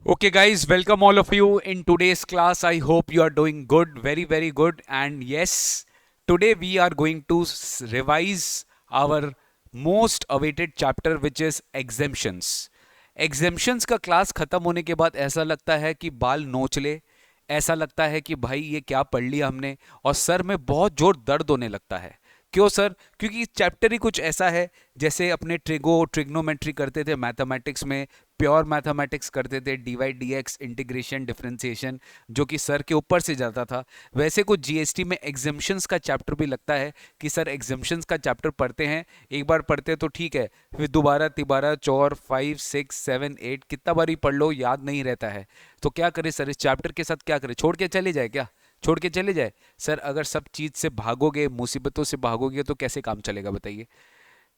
Okay, guys, welcome all of you in today's class. I hope you are doing good, very, very good. And yes, today we are going to revise our most awaited chapter, which is exemptions. Exemptions का class खत्म होने के बाद ऐसा लगता है कि बाल नोच ले, ऐसा लगता है कि भाई ये क्या पढ़ लिया हमने, और सर में बहुत जोर दर्द होने लगता है। क्यों सर? क्योंकि चैप्टर ही कुछ ऐसा है, जैसे अपने ट्रिग्नोमेट्री करते थे मैथमेटिक्स में, प्योर मैथमेटिक्स करते थे, डीवाई डीएक्स, इंटीग्रेशन, डिफरेंशिएशन, जो कि सर के ऊपर से जाता था। वैसे कुछ जीएसटी में एग्जाम्पशंस का चैप्टर भी लगता है कि सर एग्जाम्पशंस का चैप्टर पढ़ते हैं, एक बार पढ़ते हैं तो ठीक है, फिर दोबारा तिबारा चौर 5 6 7 8 कितना बार ही पढ़ लो, याद नहीं रहता है। तो क्या करें सर, इस चैप्टर के साथ क्या करें? छोड़ के चले जाए क्या? छोड़ के चले जाए? सर अगर सब चीज़ से भागोगे, मुसीबतों से भागोगे, तो कैसे काम चलेगा बताइए?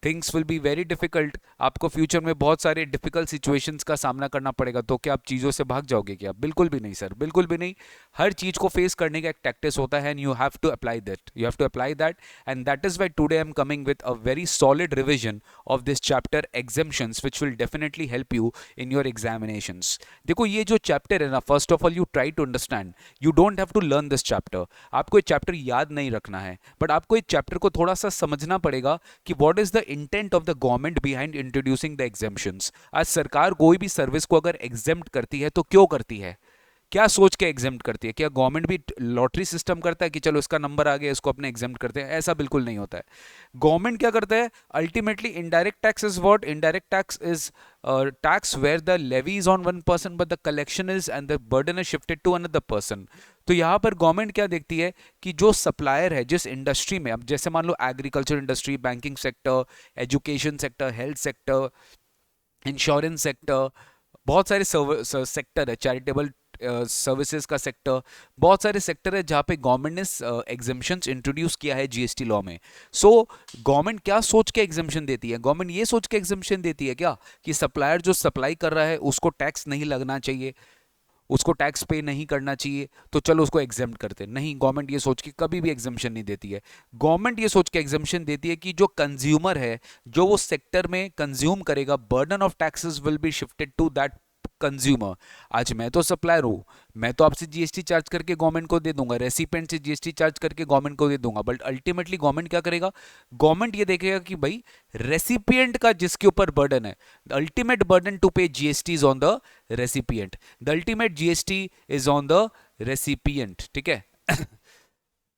Things will be very difficult. आपको फ्यूचर में बहुत सारे डिफिकल्ट सिचुएशंस का सामना करना पड़ेगा। तो क्या आप चीज़ों से भाग जाओगे क्या? बिल्कुल भी नहीं सर, बिल्कुल भी नहीं। हर चीज़ को फेस करने का एक टैक्टिस होता है, and you have to apply that, you have to apply that. And that is why today I am coming with a very solid revision of this chapter exemptions, which will definitely help you in your examinations. देखो, ये जो चैप्टर है ना, first of all you try to understand, you don't have to learn this chapter. आपको ये chapter याद नहीं रखना है, बट आपको इस चैप्टर को थोड़ा सा समझना पड़ेगा कि what is the intent of the government behind introducing the exemptions. आज सरकार कोई भी सर्विस को अगर एग्जेम्प्ट करती है तो क्यों करती है? क्या सोच के एग्जेम्प्ट करती है? क्या गवर्नमेंट भी लॉटरी सिस्टम करता है कि चलो इसका नंबर आ गया, इसको अपने एग्जेम्प्ट करते हैं? ऐसा बिल्कुल नहीं होता है। गवर्नमेंट क्या करता है ultimately? Indirect tax is what? Indirect tax is tax where the levy is on one person but the collection is and the burden is shifted to another person। तो यहाँ पर गवर्नमेंट क्या देखती है कि जो सप्लायर है जिस इंडस्ट्री में, अब जैसे मान लो agriculture industry, banking sector, education sector, health sector, insurance sector, बहुत सारे सेक्टर है, चैरिटेबल सर्विसेज का सेक्टर, बहुत सारे सेक्टर है जहाँ पे गवर्नमेंट ने एग्जेम्पशंस इंट्रोड्यूस किया है जीएसटी लॉ में। सो गवर्नमेंट क्या सोच के एग्जेम्पशन देती है? गवर्नमेंट ये सोच के एग्जेम्पशन देती है क्या कि सप्लायर जो सप्लाई कर रहा है उसको टैक्स नहीं लगना चाहिए, उसको टैक्स पे नहीं करना चाहिए, तो चलो उसको एग्जेम्प्ट करते हैं? नहीं, गवर्नमेंट ये सोच के कभी भी एग्जेम्पशन नहीं देती है। गवर्नमेंट ये सोच के एग्जेम्पशन देती है कि जो कंज्यूमर है, जो वो सेक्टर में कंज्यूम करेगा, burden of taxes will be shifted to that consumer. आज मैं तो सप्लायर हूँ, मैं तो आपसे जीएसटी चार्ज करके गवर्नमेंट को दे दूंगा, रेसिपेंट से जीएसटी चार्ज करके गवर्नमेंट को दे दूंगा, बट अल्टीमेटली गवर्नमेंट क्या करेगा? गवर्नमेंट ये देखेगा कि भाई रेसिपिएंट का जिसके ऊपर बर्डन है, the ultimate burden to pay GST is on the recipient, the ultimate GST is on the recipient, ठीक है?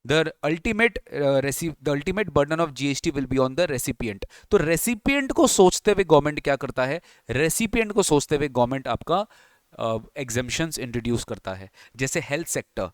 The ultimate burden of GST will be on the recipient. तो रेसिपिएंट को सोचते हुए गवर्नमेंट क्या करता है? रेसिपिएंट को सोचते हुए गवर्नमेंट आपका एग्जेम्पशंस इंट्रोड्यूस करता है। जैसे health sector,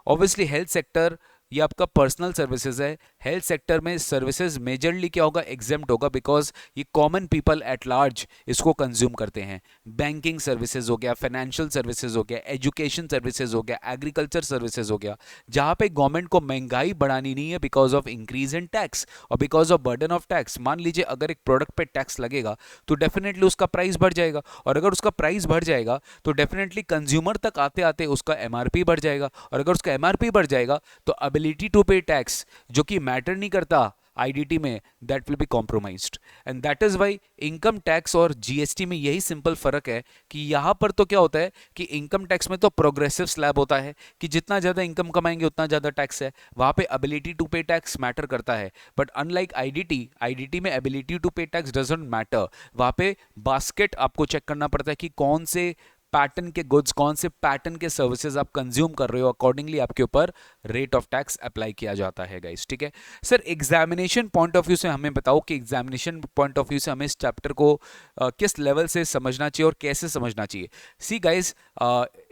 obviously health sector ये आपका पर्सनल सर्विसेज है। हेल्थ सेक्टर में सर्विसेज मेजरली क्या होगा? एग्जेम्प्ट होगा, बिकॉज ये कॉमन पीपल एट लार्ज इसको कंज्यूम करते हैं। बैंकिंग सर्विसेज हो गया, फाइनेंशियल सर्विसेज हो गया, एजुकेशन सर्विसेज हो गया, एग्रीकल्चर सर्विसेज हो गया, जहां पे गवर्नमेंट को महंगाई बढ़ानी नहीं है because of increase in tax और because of burden of tax. मान लीजिए अगर एक प्रोडक्ट पे टैक्स लगेगा तो डेफिनेटली उसका प्राइस बढ़ जाएगा, और अगर उसका प्राइस बढ़ जाएगा तो डेफिनेटली कंज्यूमर तक आते आते उसका एमआरपी बढ़ जाएगा, और अगर उसका एमआरपी बढ़ जाएगा तो एबिलिटी टू पे टैक्स, जो कि मैटर नहीं करता आईडीटी में, that will be compromised. And that is why income tax और जीएसटी में यही सिंपल फर्क है कि यहां पर तो क्या होता है कि इनकम टैक्स में तो प्रोग्रेसिव स्लैब होता है कि जितना ज्यादा इनकम कमाएंगे उतना ज्यादा टैक्स है, वहां पे एबिलिटी टू पे टैक्स मैटर करता है। बट अनलाइक आईडीटी, आईडीटी में एबिलिटी टू पे टैक्स डजंट मैटर। वहां पे बास्केट आपको चेक करना पड़ता है कि कौन से पैटर्न के गुड्स, कौन से पैटर्न के सर्विसेज आप कंज्यूम कर रहे हो, अकॉर्डिंगली आपके ऊपर रेट ऑफ टैक्स अप्लाई किया जाता है गाइस, ठीक है? Sir examination point of view से हमें बताओ कि एग्जामिनेशन पॉइंट ऑफ व्यू से हमें इस चैप्टर को किस लेवल से समझना चाहिए और कैसे समझना चाहिए। सी गाइस,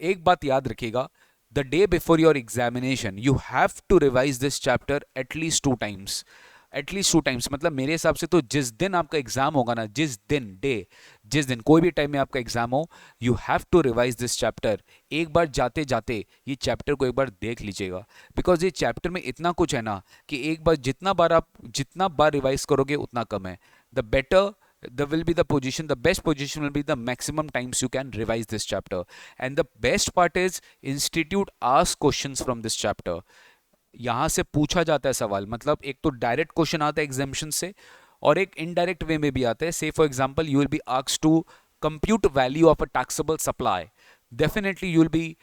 एक बात याद रखिएगा, the day before your examination you have to revise this chapter at least 2 times. At least 2 times मतलब मेरे हिसाब से तो जिस दिन आपका एग्जाम होगा ना, जिस दिन डे, जिस दिन कोई भी टाइम में आपका एग्जाम हो, you have to revise this chapter. एक बार जाते जाते ये चैप्टर को एक बार देख लीजिएगा, बिकॉज ये चैप्टर में इतना कुछ है ना कि एक बार जितना बार रिवाइज करोगे उतना कम है। The better the best position will be the maximum times you can revise this chapter. And the best part is institute asks questions from this chapter। यहां से पूछा जाता है सवाल, मतलब एक तो डायरेक्ट क्वेश्चन आता है एग्जामिनेशन से, और एक इनडायरेक्ट वे में भी आता है। So for example you will be asked to compute value of a taxable supply. definitely you'll be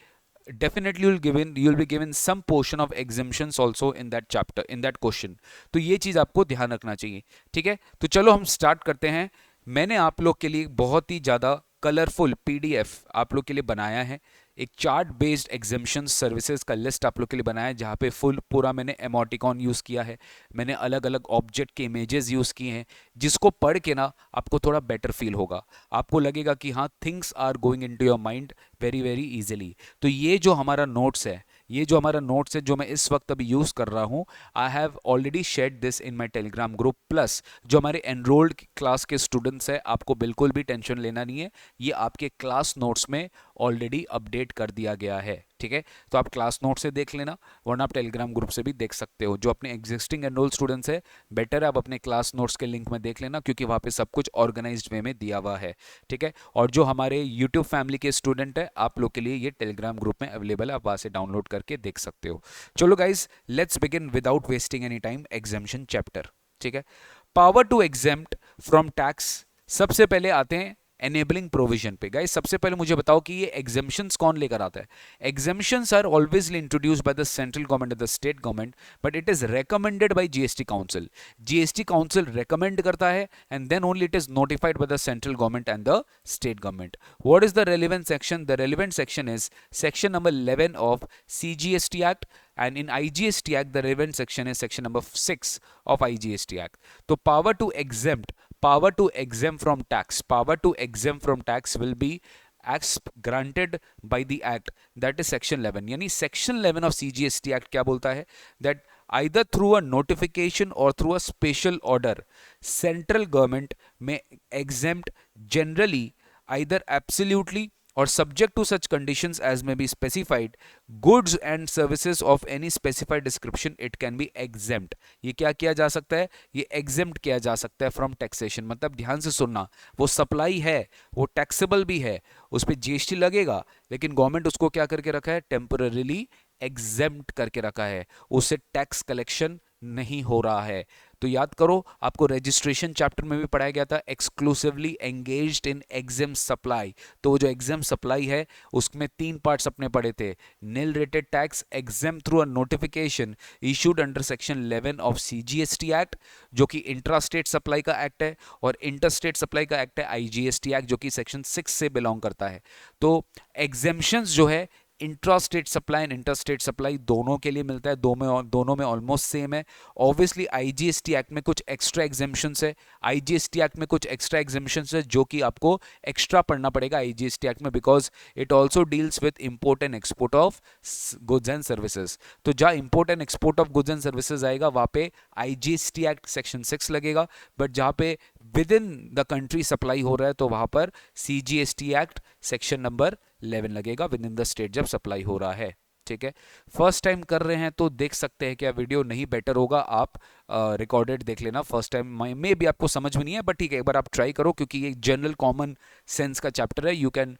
given some portion of exemptions also in that chapter, in that question. तो ये चीज आपको ध्यान रखना चाहिए, ठीक है। तो चलो हम स्टार्ट करते हैं। मैंने आप लोग के लिए बहुत ही ज़्यादा कलरफुल पीडीएफ आप लोग के लिए बनाया है। एक चार्ट बेस्ड एग्जामिशन सर्विसेज का लिस्ट आप लोग के लिए बनाया है, जहाँ पे फुल पूरा मैंने एमोटिकॉन यूज़ किया है, मैंने अलग अलग ऑब्जेक्ट के इमेजेस यूज़ किए हैं, जिसको पढ़ के ना आपको थोड़ा बेटर फील होगा। आपको लगेगा कि हाँ, things are going into your mind very very easily. तो ये जो हमारा नोट्स है, जो मैं इस वक्त अभी यूज़ कर रहा हूँ, I have already shared this in my Telegram group. Plus जो हमारे एनरोल्ड क्लास के स्टूडेंट्स हैं, आपको बिल्कुल भी टेंशन लेना नहीं है, ये आपके क्लास नोट्स में ऑलरेडी अपडेट कर दिया गया है, ठीक है। तो आप क्लास नोट से देख लेना, वरना आप टेलीग्राम ग्रुप से भी देख सकते हो। जो अपने एग्जिस्टिंग एनरोल्ड स्टूडेंट्स है, बेटर है आप अपने क्लास नोट्स के लिंक में देख लेना, क्योंकि वहाँ पे सब कुछ ऑर्गेनाइज्ड वे में दिया हुआ है, ठीक है। और जो हमारे यूट्यूब फैमिली के स्टूडेंट है, आप लोग के लिए ये टेलीग्राम ग्रुप में अवेलेबल है, आप वहाँ से डाउनलोड करके देख सकते हो। चलो guys, let's begin without wasting any time exemption chapter, ठीक है। Power to exempt from tax. सबसे पहले आते हैं एनेबलिंग प्रोविजन पे। गाइस सबसे पहले मुझे बताओ कि ये एग्जेम्पशंस कौन लेकर आता है। Exemptions are always introduced by the central government और the state government, but it is recommended by GST council. GST council recommend करता है, and then only it is notified by the central government and the state government. What is the relevant section? The relevant section is section number 11 of CGST एक्ट, and in IGST Act the relevant section is section number 6 of IGST Act. तो power to exempt from tax will be acts granted by the act, that is section 11। यानी section 11 of CGST Act क्या बोलता है? that either through a notification or through a special order central government may exempt generally, either absolutely or subject to such conditions as may be specified, goods and services of any specified description it can be exempt। ये क्या किया जा सकता है? ये exempt किया जा सकता है from taxation। मतलब ध्यान से सुनना, वो सप्लाई है, वो टैक्सेबल भी है, उस पर जीएसटी लगेगा, लेकिन गवर्नमेंट उसको क्या करके रखा है? टेम्पररीली एग्जेम्प्ट करके रखा है, उससे टैक्स कलेक्शन नहीं हो रहा है। तो याद करो, आपको रजिस्ट्रेशन चैप्टर में भी पढ़ाया गया था exclusively engaged in exempt supply. तो जो एग्जाम सप्लाई है, उसमें 3 पार्ट्स अपने पढ़े थे। Nil rated tax exam through a notification issued under section 11 of CGST act, जो कि इंट्रा स्टेट सप्लाई का एक्ट है, और इंटर स्टेट सप्लाई का एक्ट है IGST एक्ट, जो कि सेक्शन 6 से बिलोंग करता है। तो एग्जेम्पशंस जो है intra state supply and inter state supply दोनों के लिए मिलता है, दोनों में ऑलमोस्ट सेम है। ऑब्वियसली IGST एक्ट में कुछ एक्स्ट्रा एग्जेम्पशंस है, IGST एक्ट में कुछ एक्स्ट्रा एग्जेम्पशंस है, जो कि आपको एक्स्ट्रा पढ़ना पड़ेगा IGST एक्ट में, because it also deals with import and export of goods and services. तो जहाँ import and export of goods and services आएगा, वहाँ पे IGST एक्ट सेक्शन 6 लगेगा, बट जहाँ पे with in the country supply हो रहा है, तो वहाँ पर CGST एक्ट सेक्शन नंबर 11 लगेगा, विद इन द स्टेट जब सप्लाई हो रहा है, ठीक है। फर्स्ट टाइम कर रहे हैं तो देख सकते हैं, क्या वीडियो नहीं बेटर होगा, आप रिकॉर्डेड देख लेना। फर्स्ट टाइम में भी आपको समझ में नहीं है, बट ठीक है, एक बार आप ट्राई करो, क्योंकि ये जनरल कॉमन सेंस का चैप्टर है। You can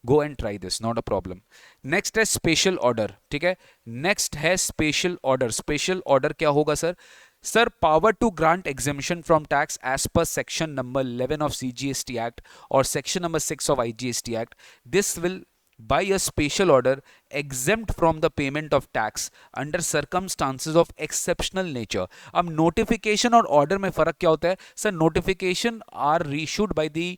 go and try this, not a problem. Next है स्पेशल ऑर्डर, ठीक है। नेक्स्ट है स्पेशल ऑर्डर। स्पेशल ऑर्डर क्या होगा sir? Sir, power to grant exemption from tax as per section number 11 of CGST Act or section number 6 of IGST Act. This will by a special order exempt from the payment of tax under circumstances of exceptional nature। अब notification और order में फर्क क्या होता है? Sir, notification are issued by the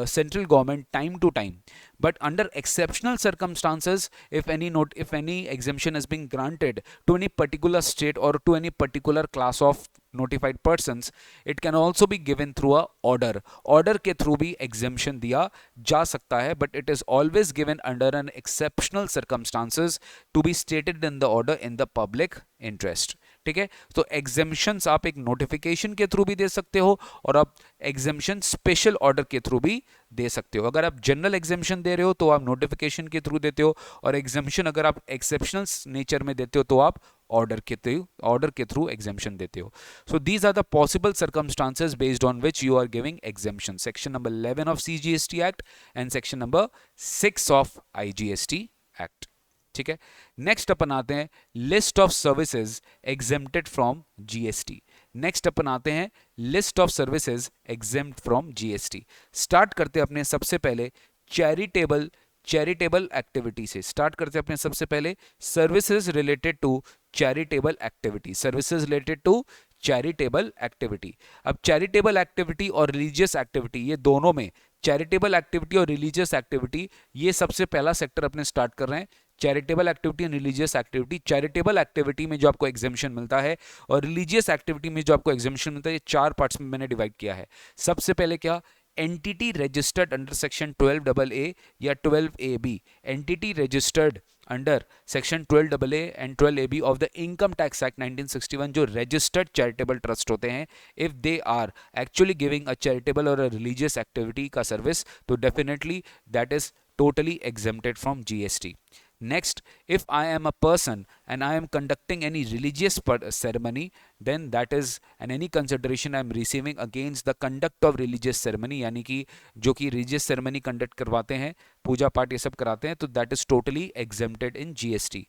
central government time to time, but under exceptional circumstances, if any exemption is being granted to any particular state or to any particular class of notified persons, it can also be given through a order के through भी exemption दिया जा सकता है, but it is always given under an exceptional circumstances to be stated in the order in the public interest, ठीक है। तो exemptions आप एक नोटिफिकेशन के थ्रू भी दे सकते हो, और आप एग्जेम्पशन स्पेशल ऑर्डर के थ्रू भी दे सकते हो। अगर आप जनरल एग्जेम्पशन दे रहे हो तो आप नोटिफिकेशन के थ्रू देते हो, और एग्जेम्पशन अगर आप एक्सेप्शनल नेचर में देते हो तो आप ऑर्डर के थ्रू एग्जेम्पशन देते हो। So these are the possible circumstances based on which you are giving exemption. Section number 11 of CGST act and section number 6 of IGST act, ठीक है। नेक्स्ट अपन आते हैं list of services exempted from GST। Next अपन आते हैं list of services exempt from GST। Start करते हैं अपने सबसे पहले चैरिटेबल चैरिटेबल एक्टिविटी से स्टार्ट करते हैं अपने सबसे पहले services related to charitable activity, services related to charitable activity. अब चैरिटेबल एक्टिविटी और रिलीजियस एक्टिविटी, ये दोनों में चैरिटेबल एक्टिविटी और रिलीजियस एक्टिविटी, ये सबसे पहला सेक्टर अपने स्टार्ट कर रहे हैं, charitable activity and religious activity. Charitable activity में जो आपको एग्जेम्पशन मिलता है और रिलीजियस एक्टिविटी में जो आपको एग्जेम्पशन मिलता है, ये 4 पार्ट्स में मैंने डिवाइड किया है। सबसे पहले क्या, entity registered under section 12AA या 12AB, entity registered under section 12AA and 12AB of the income tax act 1961, जो रजिस्टर्ड चैरिटेबल ट्रस्ट होते हैं, if they are actually giving a charitable और अ रिलीजियस एक्टिविटी का service, तो definitely that is totally exempted from GST. Next, if I am a person and I am conducting any religious ceremony, then that is and any consideration I am receiving against the conduct of religious ceremony, यानी कि जो कि religious ceremony conduct करवाते हैं, पूजा पाठ ये सब कराते हैं, तो that is totally exempted in GST.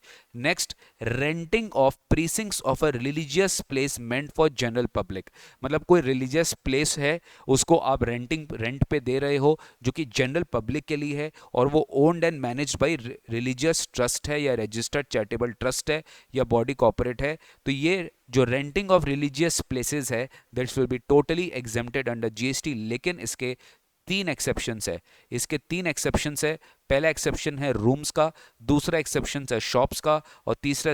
Next, renting of precincts of a religious place meant for general public, मतलब कोई religious place है उसको आप रेंट पे दे रहे हो जो कि जनरल पब्लिक के लिए है और वो owned and managed by religious trust है या रजिस्टर्ड चैरिटेबल ट्रस्ट है या बॉडी कॉर्पोरेट है, तो ये जो रेंटिंग ऑफ रिलीजियस प्लेसेस है that will be totally exempted under GST. लेकिन इसके 3 एक्सेप्शंस है, इसके 3 एक्सेप्शंस है। पहला एक्सेप्शन है रूम्स का, दूसरा एक्सेप्शन है शॉप्स का और तीसरा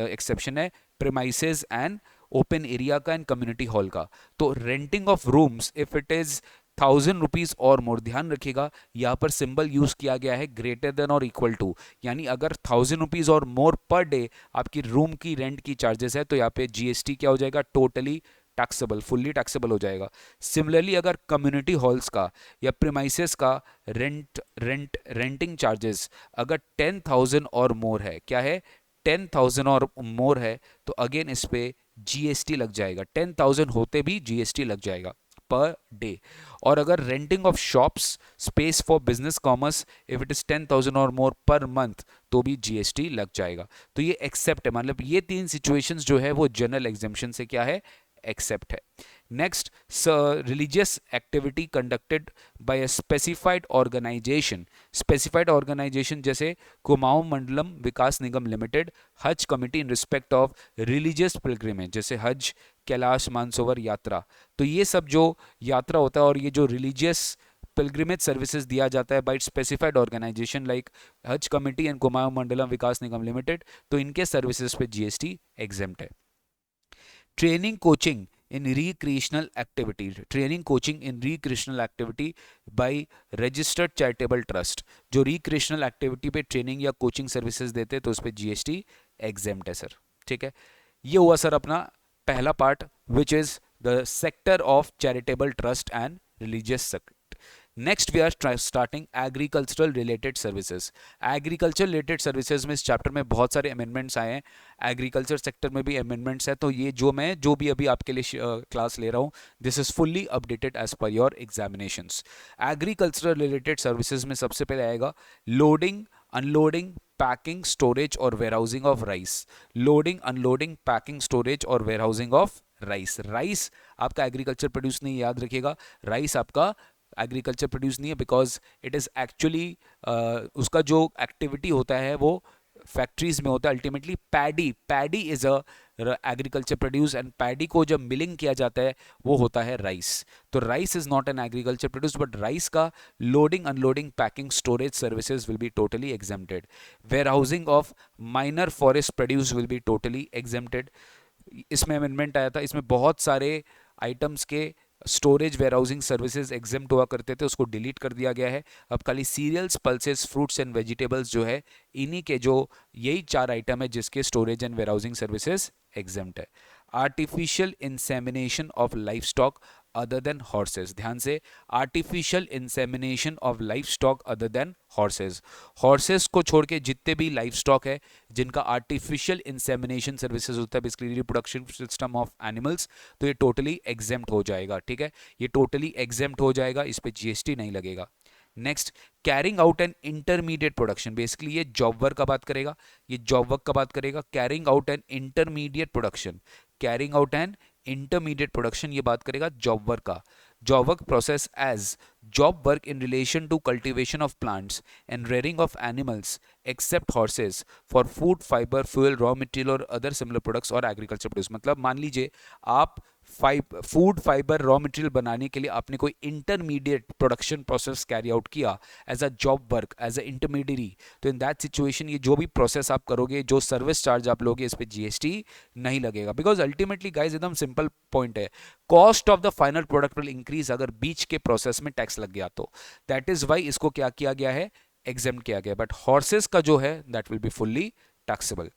एक्सेप्शन है प्रीमाइसेस एंड ओपन एरिया का एंड कम्युनिटी हॉल का। तो renting of rooms if it is 1000 rupees और मोर, ध्यान रखिएगा यहाँ पर सिंबल यूज किया गया है ग्रेटर देन और इक्वल टू, यानी अगर 1000 रुपीज और मोर पर डे आपकी रूम की रेंट की चार्जेस है तो यहाँ पे जीएसटी क्या हो जाएगा, टोटली टैक्सेबल, फुल्ली टैक्सेबल हो जाएगा। सिमिलरली अगर कम्युनिटी हॉल्स का या प्रीमाइसेस का रेंटिंग चार्जेस अगर 10,000 और मोर है, क्या है 10,000 और मोर है, तो अगेन इस पे जीएसटी लग जाएगा, 10,000 होते भी जीएसटी लग जाएगा पर डे। और अगर renting of shops space for business commerce if it is 10,000 और मोर पर मंथ तो भी जीएसटी लग जाएगा। तो ये एक्सेप्ट है, मतलब ये 3 सिचुएशंस जो है वो जनरल एग्जेम्पशन से क्या है, एक्सेप्ट है। Next, religious activity conducted by a specified organisation, specified organisation जैसे Kumaon Mandalam Vikas Nigam limited, Haj committee in respect of religious pilgrimage जैसे हज, कैलाश मानसरोवर यात्रा। तो ये सब जो यात्रा होता है और ये जो रिलीजियस पिलग्रिमेज सर्विसेज दिया जाता है by specified organization like Haj committee and Kumaon Mandalam Vikas Nigam limited, तो इनके सर्विसेज पे जीएसटी एग्जेम्प्ट है। Training coaching in recreational activity, training coaching in recreational activity by registered charitable trust, जो recreational activity पे ट्रेनिंग या कोचिंग सर्विसेज देते हैं तो उस पर जीएसटी एग्जेम्प्ट है सर। ठीक है, ये हुआ सर अपना पहला part which is the sector of charitable trust and religious sector. Next we are starting agricultural related services. Agriculture related services में इस चैप्टर में बहुत सारे अमेंडमेंट्स आए हैं, एग्रीकल्चर सेक्टर में भी अमेंडमेंट्स है, तो ये जो भी अभी आपके लिए क्लास ले रहा हूँ this is fully updated as per your examinations. Agricultural related services में सबसे पहले आएगा लोडिंग अनलोडिंग पैकिंग स्टोरेज और warehousing of rice. Loading unloading packing storage और वेयरहाउसिंग ऑफ राइस। राइस आपका एग्रीकल्चर प्रोड्यूस नहीं, याद रखिएगा राइस आपका एग्रीकल्चर प्रोड्यूस नहीं है बिकॉज इट इज़ एक्चुअली उसका जो एक्टिविटी होता है वो फैक्ट्रीज में होता है। Ultimately paddy is a agriculture produce and paddy को जब मिलिंग किया जाता है वो होता है राइस। तो rice is not an agriculture produce but rice का loading unloading packing storage services will be totally exempted. Warehousing of minor forest produce will be totally exempted. इसमें अमेंडमेंट आया था, इसमें बहुत सारे आइटम्स के स्टोरेज वेयरहाउसिंग सर्विसेज एग्जेम्प्ट हुआ करते थे, उसको डिलीट कर दिया गया है। अब खाली serials pulses fruits and vegetables जो है इन्हीं के जो यही 4 आइटम है जिसके storage and warehousing services exempt है। Artificial insemination of livestock other than horses, ध्यान से, artificial insemination of livestock other than horses. Horses को छोड़ के जितने भी लाइफ स्टॉक है जिनका आर्टिफिशियल इंसेमिनेशन सर्विसेज होता है basically reproduction system of animals, तो ये टोटली एग्जेम्प्ट हो जाएगा। ठीक है, ये टोटली एग्जेम्प्ट हो जाएगा, इस पे जीएसटी नहीं लगेगा। Next, carrying out an intermediate production, basically ये जॉब वर्क का बात करेगा, ये जॉब वर्क का बात करेगा। Carrying out an intermediate production, carrying out an intermediate production ये बात करेगा जॉब वर्क का। Job work process as job work in relation to cultivation of plants and rearing of animals except horses for food fiber fuel raw material और other similar products और agriculture produce। मतलब मान लीजिए आप food fibre raw material बनाने के लिए आपने कोई intermediate production process carry out किया as a job work as a intermediary, तो इन दैट सिचुएशन ये जो भी प्रोसेस आप करोगे, जो सर्विस चार्ज आप लोगे, इस पे जीएसटी नहीं लगेगा। बिकॉज अल्टीमेटली गाइज एकदम सिंपल पॉइंट है, cost of the final product will increase अगर बीच के प्रोसेस में टैक्स लग गया तो। दैट इज वाई इसको क्या किया गया है, एग्जेम्प्ट किया गया। बट हॉर्सेस का जो है that will be fully taxable.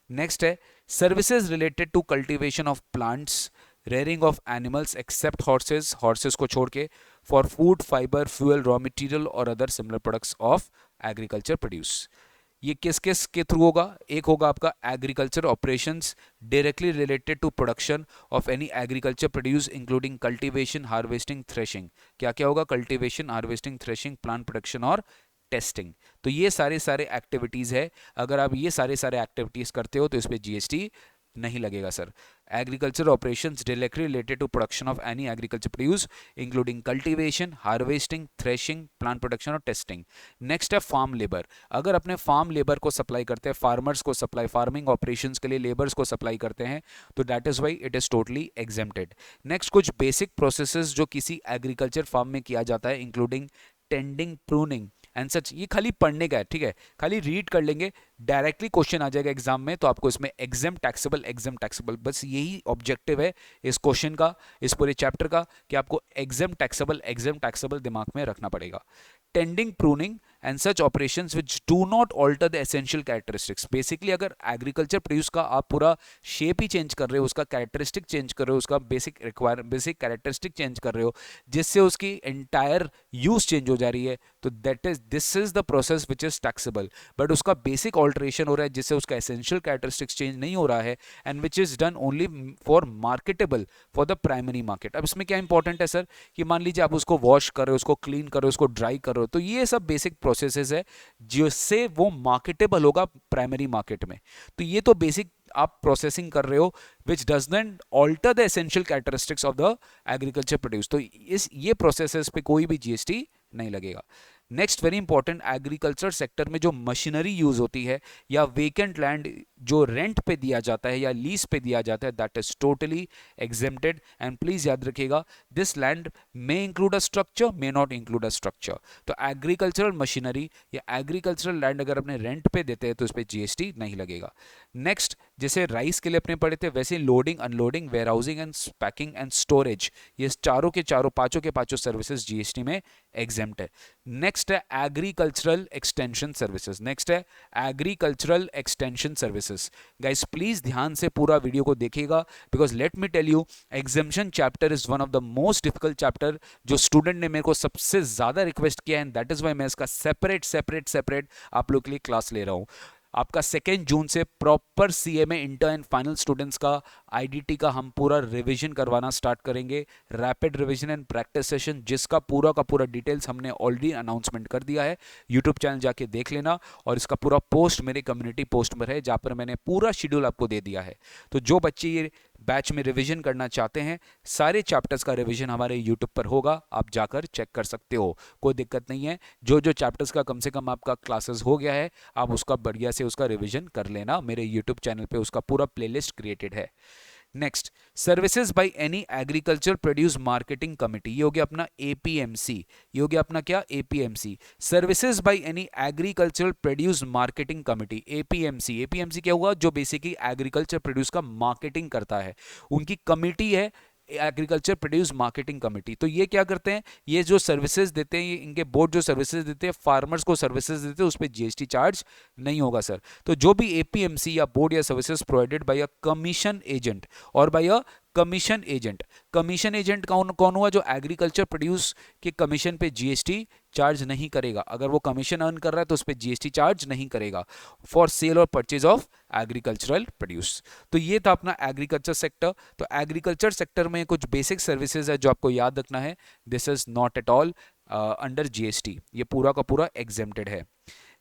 Next है services related to cultivation of plants, rearing of animals except horses, horses को छोड़ के, for food fibre fuel raw material और other similar products of agriculture produce. ये किस किस के थ्रू होगा, एक होगा आपका agriculture operations directly related to production of any agriculture produce including cultivation harvesting threshing. क्या क्या होगा, cultivation harvesting threshing plant production और टेस्टिंग। तो ये सारे एक्टिविटीज है, अगर आप ये सारे एक्टिविटीज करते हो तो इस पर जीएसटी नहीं लगेगा sir. Agriculture operations directly related to production of any agriculture produce including cultivation harvesting threshing plant production और टेस्टिंग। नेक्स्ट है फार्म लेबर, अगर अपने फार्म लेबर को सप्लाई करते हैं, फार्मर्स को सप्लाई, फार्मिंग ऑपरेशंस के लिए लेबर्स को सप्लाई करते हैं, तो that is why it is totally exempted. Next कुछ बेसिक प्रोसेसेस जो किसी एग्रीकल्चर फार्म में किया जाता है इंक्लूडिंग टेंडिंग प्रूनिंग एंड सच। ये खाली पढ़ने का है, ठीक है, खाली रीड कर लेंगे, डायरेक्टली क्वेश्चन आ जाएगा एग्जाम में, तो आपको इसमें एग्जाम टैक्सेबल, बस यही ऑब्जेक्टिव है इस क्वेश्चन का, इस पूरे चैप्टर का, कि आपको एग्जाम टैक्सेबल दिमाग में रखना पड़ेगा। Tending pruning and such operations which do not alter the essential characteristics. Basically अगर एग्रीकल्चर प्रोड्यूस का आप पूरा शेप ही चेंज कर रहे हो, उसका कैरेक्टरिस्टिक चेंज कर रहे हो, उसका बेसिक कैरेक्टरिस्टिक चेंज कर रहे हो, जिससे उसकी एंटायर यूज चेंज हो जा रही है, तो this is the process which is taxable. But उसका बेसिक ऑल्टरेशन हो रहा है जिससे उसका एसेंशियल कैरेक्टरिस्टिक्स चेंज नहीं हो रहा है, and which is done only for marketable for the primary market. अब इसमें क्या इंपॉर्टेंट है सर, कि मान लीजिए आप उसको वॉश कर रहे हो, उसको क्लीन कर रहे हो, उसको ड्राई कर रहे हो, तो ये सब बेसिक प्रोसेसेस है जिससे वो मार्केटेबल होगा प्राइमरी मार्केट में। तो ये तो बेसिक आप प्रोसेसिंग कर रहे हो which does not alter the essential characteristics of the agriculture produce, तो ये प्रोसेसेस पे कोई भी जीएसटी नहीं लगेगा। Next very important, agriculture sector में जो मशीनरी यूज होती है या वेकेंट लैंड जो रेंट पे दिया जाता है या लीज पे दिया जाता है, that is totally exempted. And please याद रखिएगा, this land may include a structure, may not include a structure. तो एग्रीकल्चरल मशीनरी या एग्रीकल्चरल लैंड अगर अपने रेंट पे देते हैं तो इस पर जीएसटी नहीं लगेगा। नेक्स्ट, जैसे राइस के लिए अपने पढ़े थे, वैसे loading unloading warehousing and packing and storage, ये चारों के चारों पांचों सर्विसेज जीएसटी में एग्जेम्प्ट है। नेक्स्ट है agricultural extension services, guys please ध्यान से पूरा वीडियो को देखिएगा, because let me tell you, exemption chapter is one of the most difficult chapter जो स्टूडेंट ने मेरे को सबसे ज्यादा रिक्वेस्ट किया, एंड दैट इज वाई मैं इसका सेपरेट आप लोग के लिए क्लास ले रहा हूं। आपका 2 जून से प्रॉपर सीए में इंटर एंड फाइनल स्टूडेंट्स का आईडीटी का हम पूरा रिवीजन करवाना स्टार्ट करेंगे, rapid revision and practice session, जिसका पूरा का पूरा डिटेल्स हमने ऑलरेडी अनाउंसमेंट कर दिया है। यूट्यूब चैनल जाके देख लेना, और इसका पूरा पोस्ट मेरे कम्युनिटी पोस्ट पर है, जहाँ पर मैंने पूरा शेड्यूल आपको दे दिया है। तो जो बच्चे ये बैच में रिवीजन करना चाहते हैं, सारे चैप्टर्स का रिवीजन हमारे यूट्यूब पर होगा, आप जाकर चेक कर सकते हो, कोई दिक्कत नहीं है। जो चैप्टर्स का कम से कम आपका क्लासेस हो गया है, आप उसका बढ़िया से उसका रिवीजन कर लेना, मेरे यूट्यूब चैनल पे उसका पूरा प्लेलिस्ट क्रिएटेड है। Next, services by any agriculture produce marketing committee, ये हो गया अपना एपीएमसी, ये हो गया अपना क्या, APMC. Services by any agriculture produce marketing committee, APMC. APMC क्या हुआ, जो बेसिकली एग्रीकल्चर प्रोड्यूस का मार्केटिंग करता है, उनकी कमिटी है एग्रीकल्चर प्रोड्यूस मार्केटिंग कमेटी। तो ये क्या करते हैं, ये जो सर्विसेज देते हैं, ये इनके बोर्ड जो सर्विसेज देते हैं, फार्मर्स को सर्विसेज देते हैं, उस पर जीएसटी चार्ज नहीं होगा सर। तो जो भी एपीएमसी या बोर्ड या services provided by a commission agent और बाय अ कमीशन एजेंट कौन हुआ, जो एग्रीकल्चर प्रोड्यूस के कमीशन पे जीएसटी चार्ज नहीं करेगा। अगर वो कमीशन अर्न कर रहा है तो उस पर जीएसटी चार्ज नहीं करेगा फॉर सेल और परचेज ऑफ एग्रीकल्चरल प्रोड्यूस। तो ये था अपना एग्रीकल्चर सेक्टर। तो एग्रीकल्चर सेक्टर में कुछ बेसिक सर्विसेज है जो आपको याद रखना है, this is not at all under GST, ये पूरा का पूरा एग्जेम्प्टेड है।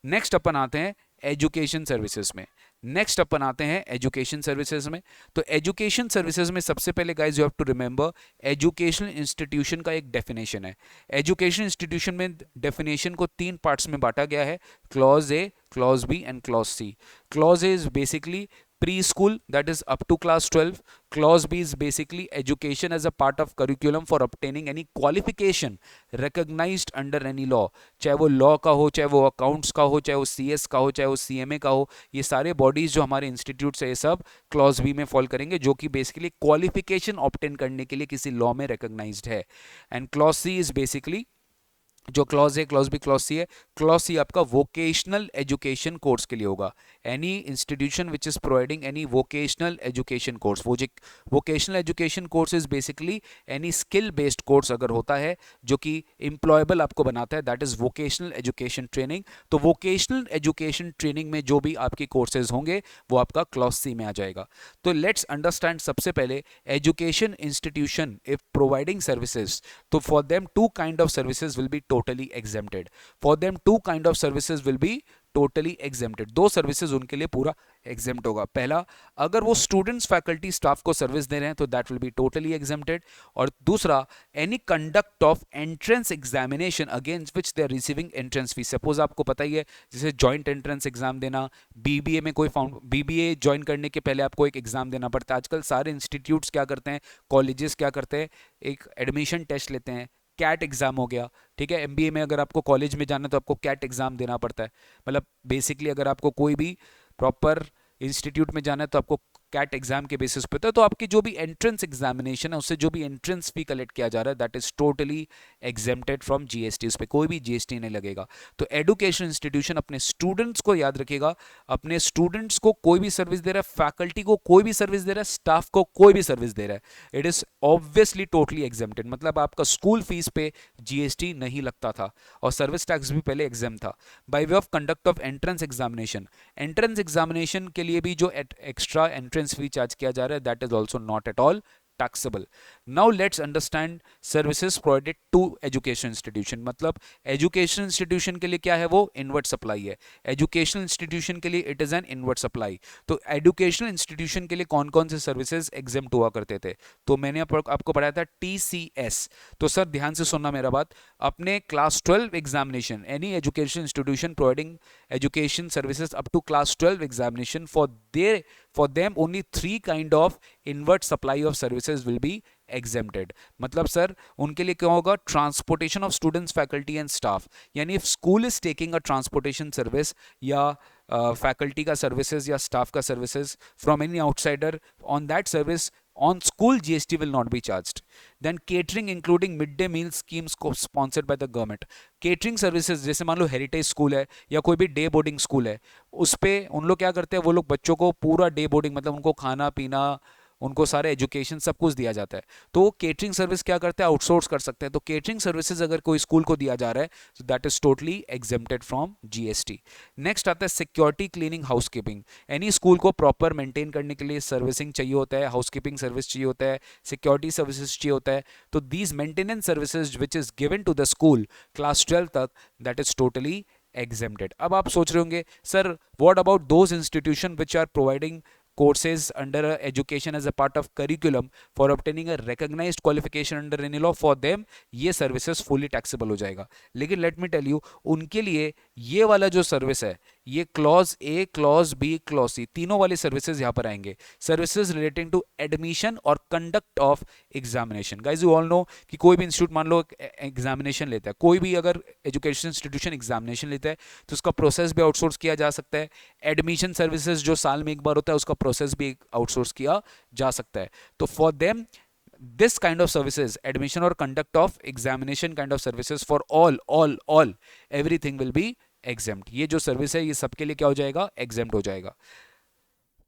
नेक्स्ट अपन आते हैं एजुकेशन सर्विसेज में। नेक्स्ट अपन आते हैं एजुकेशन सर्विसेज में। तो एजुकेशन सर्विसेज में सबसे पहले guys you have to remember educational institution का एक डेफिनेशन है। एजुकेशन इंस्टीट्यूशन में डेफिनेशन को 3 पार्ट्स में बांटा गया है, clause A, clause B and clause C. Clause A is basically preschool, that is up to class 12. Clause B is basically education as a part of curriculum for obtaining any qualification recognized under any law, चाहे वो law का हो, चाहे वो accounts का हो, चाहे वो CS का हो, चाहे वो CMA का हो। ये सारे बॉडीज जो हमारे इंस्टीट्यूट है ये सब क्लॉज बी में फॉल करेंगे, जो कि बेसिकली क्वालिफिकेशन ऑब्टेन करने के लिए किसी लॉ में रिकॉग्नाइज्ड है। And clause C is basically जो क्लॉज है, क्लॉज बी क्लॉज सी है। क्लॉज सी आपका वोकेशनल एजुकेशन कोर्स के लिए होगा। Any institution which is providing any vocational education course, वो जो vocational education course is basically any skill based course अगर होता है जो कि एम्प्लॉयबल आपको बनाता है, that is vocational education training. तो वोकेशनल एजुकेशन ट्रेनिंग में जो भी आपके कोर्सेज होंगे वो आपका क्लॉज सी में आ जाएगा। तो लेट्स अंडरस्टैंड सबसे पहले education institution if providing services, तो for them two kind of services will be totally exempted. For them two kind of services will be totally exempted. दो सर्विसेज उनके लिए पूरा एग्जेम्प्ट होगा। पहला, अगर वो स्टूडेंट्स फैकल्टी स्टाफ को सर्विस दे रहे हैं तो that will be totally exempted. और दूसरा, any conduct of entrance examination against which they are receiving entrance fees. Suppose आपको पता ही है जैसे जॉइंट एंट्रेंस एग्जाम देना, बीबीए में कोई बीबीए ज्वाइन करने के पहले आपको एक एग्जाम देना पड़ता है। आजकल सारे इंस्टीट्यूट्स क्या करते हैं, कॉलेजेस क्या करते हैं, एक एडमिशन टेस्ट लेते हैं, कैट एग्जाम हो गया, ठीक है। एमबीए में अगर आपको कॉलेज में जाना है तो आपको कैट एग्जाम देना पड़ता है। मतलब बेसिकली अगर आपको कोई भी प्रॉपर इंस्टीट्यूट में जाना है तो आपको कैट एग्जाम के बेसिस पे होता है। तो आपकी जो भी एंट्रेंस एग्जामिनेशन है उससे जो भी एंट्रेंस फी कलेक्ट किया जा रहा है that is totally exempted from GST, उस पर कोई भी जीएसटी नहीं लगेगा। तो एजुकेशन इंस्टीट्यूशन अपने स्टूडेंट्स को याद रखेगा, अपने स्टूडेंट्स को कोई भी सर्विस दे रहा है, फैकल्टी को कोई भी सर्विस दे रहा है, स्टाफ को कोई भी सर्विस दे रहा है, it is obviously totally exempted. मतलब आपका स्कूल फीस पे जीएसटी नहीं लगता था और सर्विस टैक्स भी पहले एग्जाम था। Bye way of conduct of entrance examination, entrance examination के लिए भी जो एक्स्ट्रा एंट्रेंस फी चार्ज किया जा रहा है that is also not at all taxable. Now let's understand services provided to education institution। मतलब education institution के लिए क्या है, वो inward supply है। educational institution के लिए it is an inward supply। तो educational institution के लिए कौन कौन से services exempt हुआ करते थे, तो मैंने आपको पढ़ाया था TCS। तो सर ध्यान से सुनना मेरा बात, अपने class 12 examination any education institution providing education services up to class 12 examination for them only 3 kind of inward supply of services will be exempted। मतलब सर उनके लिए क्या होगा, transportation of students faculty and staff, यानी if school is taking a transportation service या faculty का services या staff का services from any outsider on that service on school GST will not be charged. Then catering including midday meal schemes sponsored by the government। catering services जैसे मान लो heritage school है या कोई भी day boarding school है, उस पे उन लोग क्या करते हैं, वो लोग बच्चों को पूरा डे बोर्डिंग मतलब उनको खाना पीना, उनको सारे एजुकेशन सब कुछ दिया जाता है। तो केटरिंग सर्विस क्या करते हैं, आउटसोर्स कर सकते हैं। तो केटरिंग सर्विसेज अगर कोई स्कूल को दिया जा रहा है तो that is totally exempted from GST. Next आता है security cleaning housekeeping. Any school को प्रॉपर मेंटेन करने के लिए सर्विसिंग चाहिए होता है, हाउसकीपिंग सर्विस चाहिए होता है, सिक्योरिटी सर्विसेज चाहिए होता है। तो these maintenance services which is given to the school class 12 तक दैट इज टोटली exempted। अब आप सोच रहे होंगे sir what about those institution which are providing courses under education as a part of curriculum for obtaining a recognized qualification under any law, for them ये services fully taxable हो जाएगा। लेकिन let me tell you उनके लिए ये वाला जो service है, ये clause A, clause B, clause C, तीनों वाली सर्विसेज यहाँ पर आएंगे। सर्विसेज रिलेटिंग टू एडमिशन और conduct of examination. Guys you all know कि कोई भी इंस्टीट्यूट मान लो एग्जामिनेशन लेता है, कोई भी अगर एजुकेशन इंस्टीट्यूशन एग्जामिनेशन लेता है तो उसका प्रोसेस भी आउटसोर्स किया जा सकता है। एडमिशन सर्विसेज जो साल में एक बार होता है उसका प्रोसेस भी आउटसोर्स किया जा सकता है। तो for them this kind of services, admission or conduct of examination kind of services, for all everything will be exempt। ये जो सर्विस है ये सबके लिए क्या हो जाएगा, exempt हो जाएगा।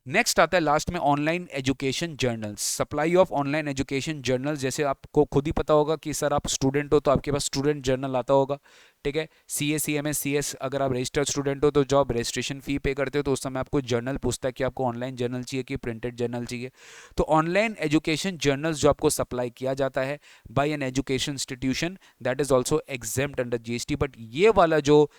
नेक्स्ट आता है लास्ट में online education journals. Supply of online education journals, जैसे आपको खुद ही पता होगा कि सर आप स्टूडेंट हो तो आपके पास स्टूडेंट जर्नल आता होगा, ठीक है। CA CMS CS अगर आप रजिस्टर्ड स्टूडेंट हो तो जॉब रजिस्ट्रेशन फी पे करते हो तो उस समय आपको जर्नल पूछता है कि आपको ऑनलाइन जर्नल चाहिए कि प्रिंटेड जर्नल चाहिए। तो ऑनलाइन एजुकेशन जर्नल्स जो आपको सप्लाई किया जाता है by an education institution that is also exempt under GST। But ये वाला जो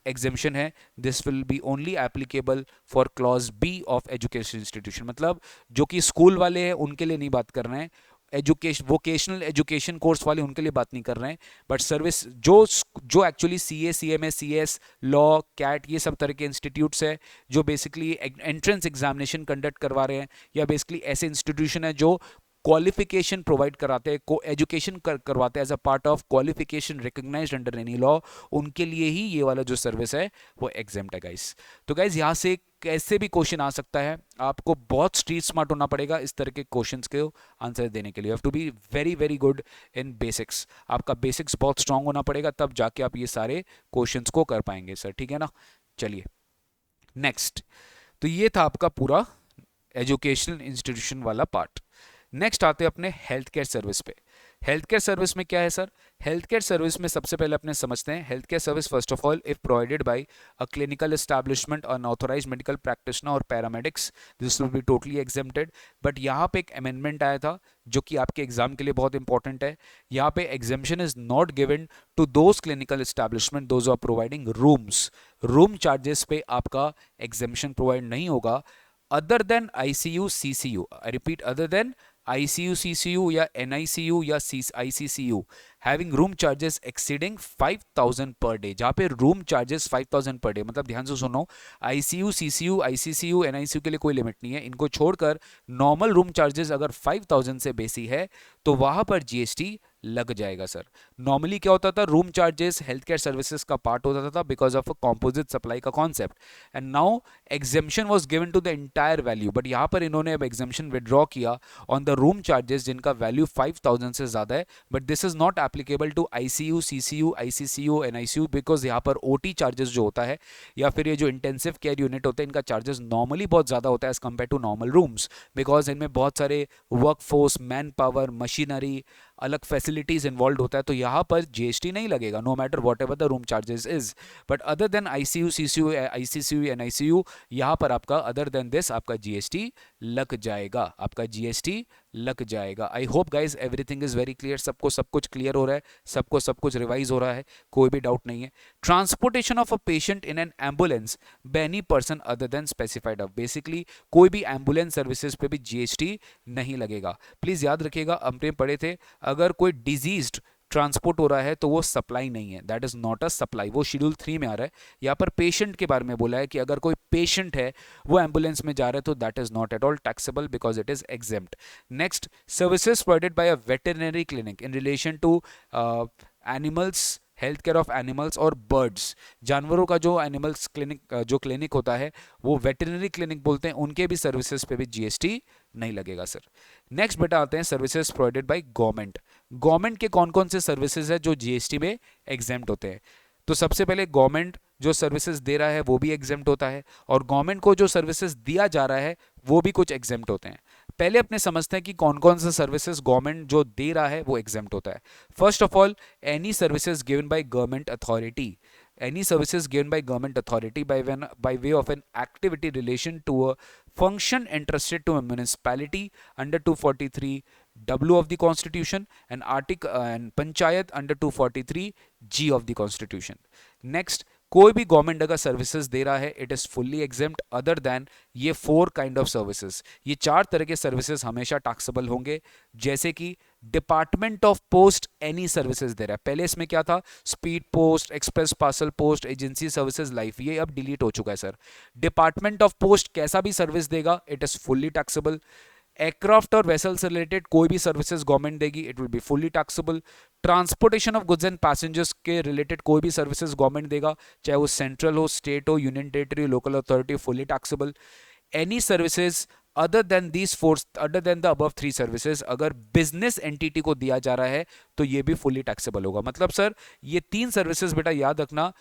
एग्जेम्पशन है, this will be only applicable for clause B of education institution. मतलब जो कि स्कूल वाले हैं उनके लिए नहीं बात कर रहे हैं, एजुकेशन वोकेशनल एजुकेशन कोर्स वाले उनके लिए बात नहीं कर रहे हैं, बट सर्विस जो जो actually C A C M S C S law CAT ये सब तरह के इंस्टीट्यूट्स है जो बेसिकली एंट्रेंस एग्जामिनेशन कंडक्ट करवा रहे हैं, या बेसिकली ऐसे इंस्टीट्यूशन है जो क्वालिफिकेशन प्रोवाइड कराते हैं, को एजुकेशन करवाते हैं as a part of qualification recognised under any law, उनके लिए ही ये वाला जो सर्विस है वो एग्जेम्प्ट है गाइस। तो गाइस यहाँ से कैसे भी क्वेश्चन आ सकता है, आपको बहुत स्ट्रीट स्मार्ट होना पड़ेगा इस तरह के क्वेश्चंस के आंसर देने के लिए। Have to be very very good in basics, आपका बेसिक्स बहुत स्ट्रांग होना पड़ेगा, तब जाके आप ये सारे क्वेश्चंस को कर पाएंगे सर, ठीक है ना। चलिए नेक्स्ट, तो ये था आपका पूरा एजुकेशनल इंस्टीट्यूशन वाला पार्ट। नेक्स्ट आते हैं अपने हेल्थ केयर सर्विस पे। हेल्थ केयर सर्विस में क्या है सर, हेल्थ केयर सर्विस में सबसे पहले अपने समझते हैं health care service first of all if provided by a clinical establishment और ऑथोराइज्ड मेडिकल प्रैक्टिशनर और paramedics, this will be totally exempted. But यहाँ पे एक अमेंडमेंट आया था जो कि आपके एग्जाम के लिए बहुत इंपॉर्टेंट है। यहाँ पे exemption is not given to those clinical establishment those are providing rooms, room charges पे आपका एग्जेम्पशन प्रोवाइड नहीं होगा other than ICU CCU, I repeat other than ICU CCU या NICU या ICCU having room charges exceeding 5000 per day, जहाँ पे room charges 5000 per day, मतलब ध्यान से सुनो, ICU CCU ICCU NICU के लिए कोई लिमिट नहीं है, इनको छोड़कर नॉर्मल रूम चार्जेस अगर 5000 से बेसी है तो वहां पर GST लग जाएगा सर। नॉर्मली क्या होता था, room charges health care services का पार्ट होता था because of a composite supply का concept, and now exemption was given to the entire value, but यहाँ पर इन्होंने अब एग्जेम्पशन विड्रॉ किया ऑन द रूम चार्जेस जिनका वैल्यू 5000 से ज्यादा है, but this is not applicable to ICU CCU ICCU NICU because यहाँ पर OT चार्जेस जो होता है या फिर ये जो इंटेंसिव केयर यूनिट होते हैं इनका चार्जेस नॉर्मली बहुत ज्यादा होता है as compare to normal rooms, because इनमें बहुत सारे workforce, manpower, machinery, अलग फैसिलिटीज इन्वॉल्व होता है, तो यहाँ पर GST नहीं लगेगा no matter whatever the room charges is. But other than ICU CCU ICCU NICU यहाँ पर आपका अदर देन दिस आपका GST लग जाएगा, आपका GST लग जाएगा। I hope guys everything is very clear, सबको सब कुछ क्लियर हो रहा है, सबको सब कुछ रिवाइज हो रहा है, कोई भी डाउट नहीं है। Transportation of a patient in an ambulance by any person other then specified of, basically कोई भी एम्बुलेंस सर्विसेज पे भी GST नहीं लगेगा। प्लीज याद रखिएगा, हमने पढ़े थे अगर कोई डिजीज्ड ट्रांसपोर्ट हो रहा है तो वो सप्लाई नहीं है, that is not a supply, वो शेड्यूल 3 में आ रहा है। यहाँ पर पेशेंट के बारे में बोला है कि अगर कोई पेशेंट है वो एम्बुलेंस में जा रहा है तो that is not at all taxable because it is exempt. Next, services provided by a veterinary clinic in relation to animals, health care of animals और बर्ड्स, जानवरों का जो एनिमल्स क्लिनिक जो क्लिनिक होता है वो वेटरनरी क्लिनिक बोलते हैं, उनके भी सर्विसेज पे भी GST नहीं लगेगा सर। नेक्स्ट बेटा आते हैं services provided by government. Government के कौन कौन से सर्विसेज है जो GST में एग्जेम्प्ट होते हैं, तो सबसे पहले गवर्नमेंट जो सर्विसेज दे रहा है वो भी एग्जेम्प्ट होता है, और गवर्नमेंट को जो सर्विसेज दिया जा रहा है वो भी कुछ एग्जेम्प्ट होते हैं। पहले अपने समझते हैं कि कौन कौन से सर्विसेज गवर्नमेंट जो दे रहा है वो एग्जेम्प्ट होता है। First of all, any services given by government authority, any services given by government authority by way of an activity relation to a function entrusted to a municipality under 243 W of the Constitution and and Panchayat under 243 G of the Constitution. Next, कोई भी government अगर services दे रहा है it is fully exempt other than ये 4 kind of services, ये 4 तरह के सर्विसेज हमेशा टैक्सेबल होंगे, जैसे कि department of post any services दे रहा है, पहले इसमें क्या था, speed post, express parcel post, agency services, life, ये अब डिलीट हो चुका है सर। डिपार्टमेंट ऑफ पोस्ट कैसा भी सर्विस देगा it is fully taxable. Aircraft और वेसल से रिलेटेड कोई भी सर्विसेज गवर्नमेंट देगी it will be fully taxable. Transportation of goods and passengers के रिलेटेड कोई भी सर्विसेज गवर्नमेंट देगा, चाहे वो सेंट्रल हो, स्टेट हो, union territory, local authority, fully taxable. Any services other than these force other than the above 3 services अगर business entity को दिया जा रहा है तो ये भी फुल्ली टैक्सेबल होगा। मतलब सर ये 3 सर्विसेज बेटा याद रखना,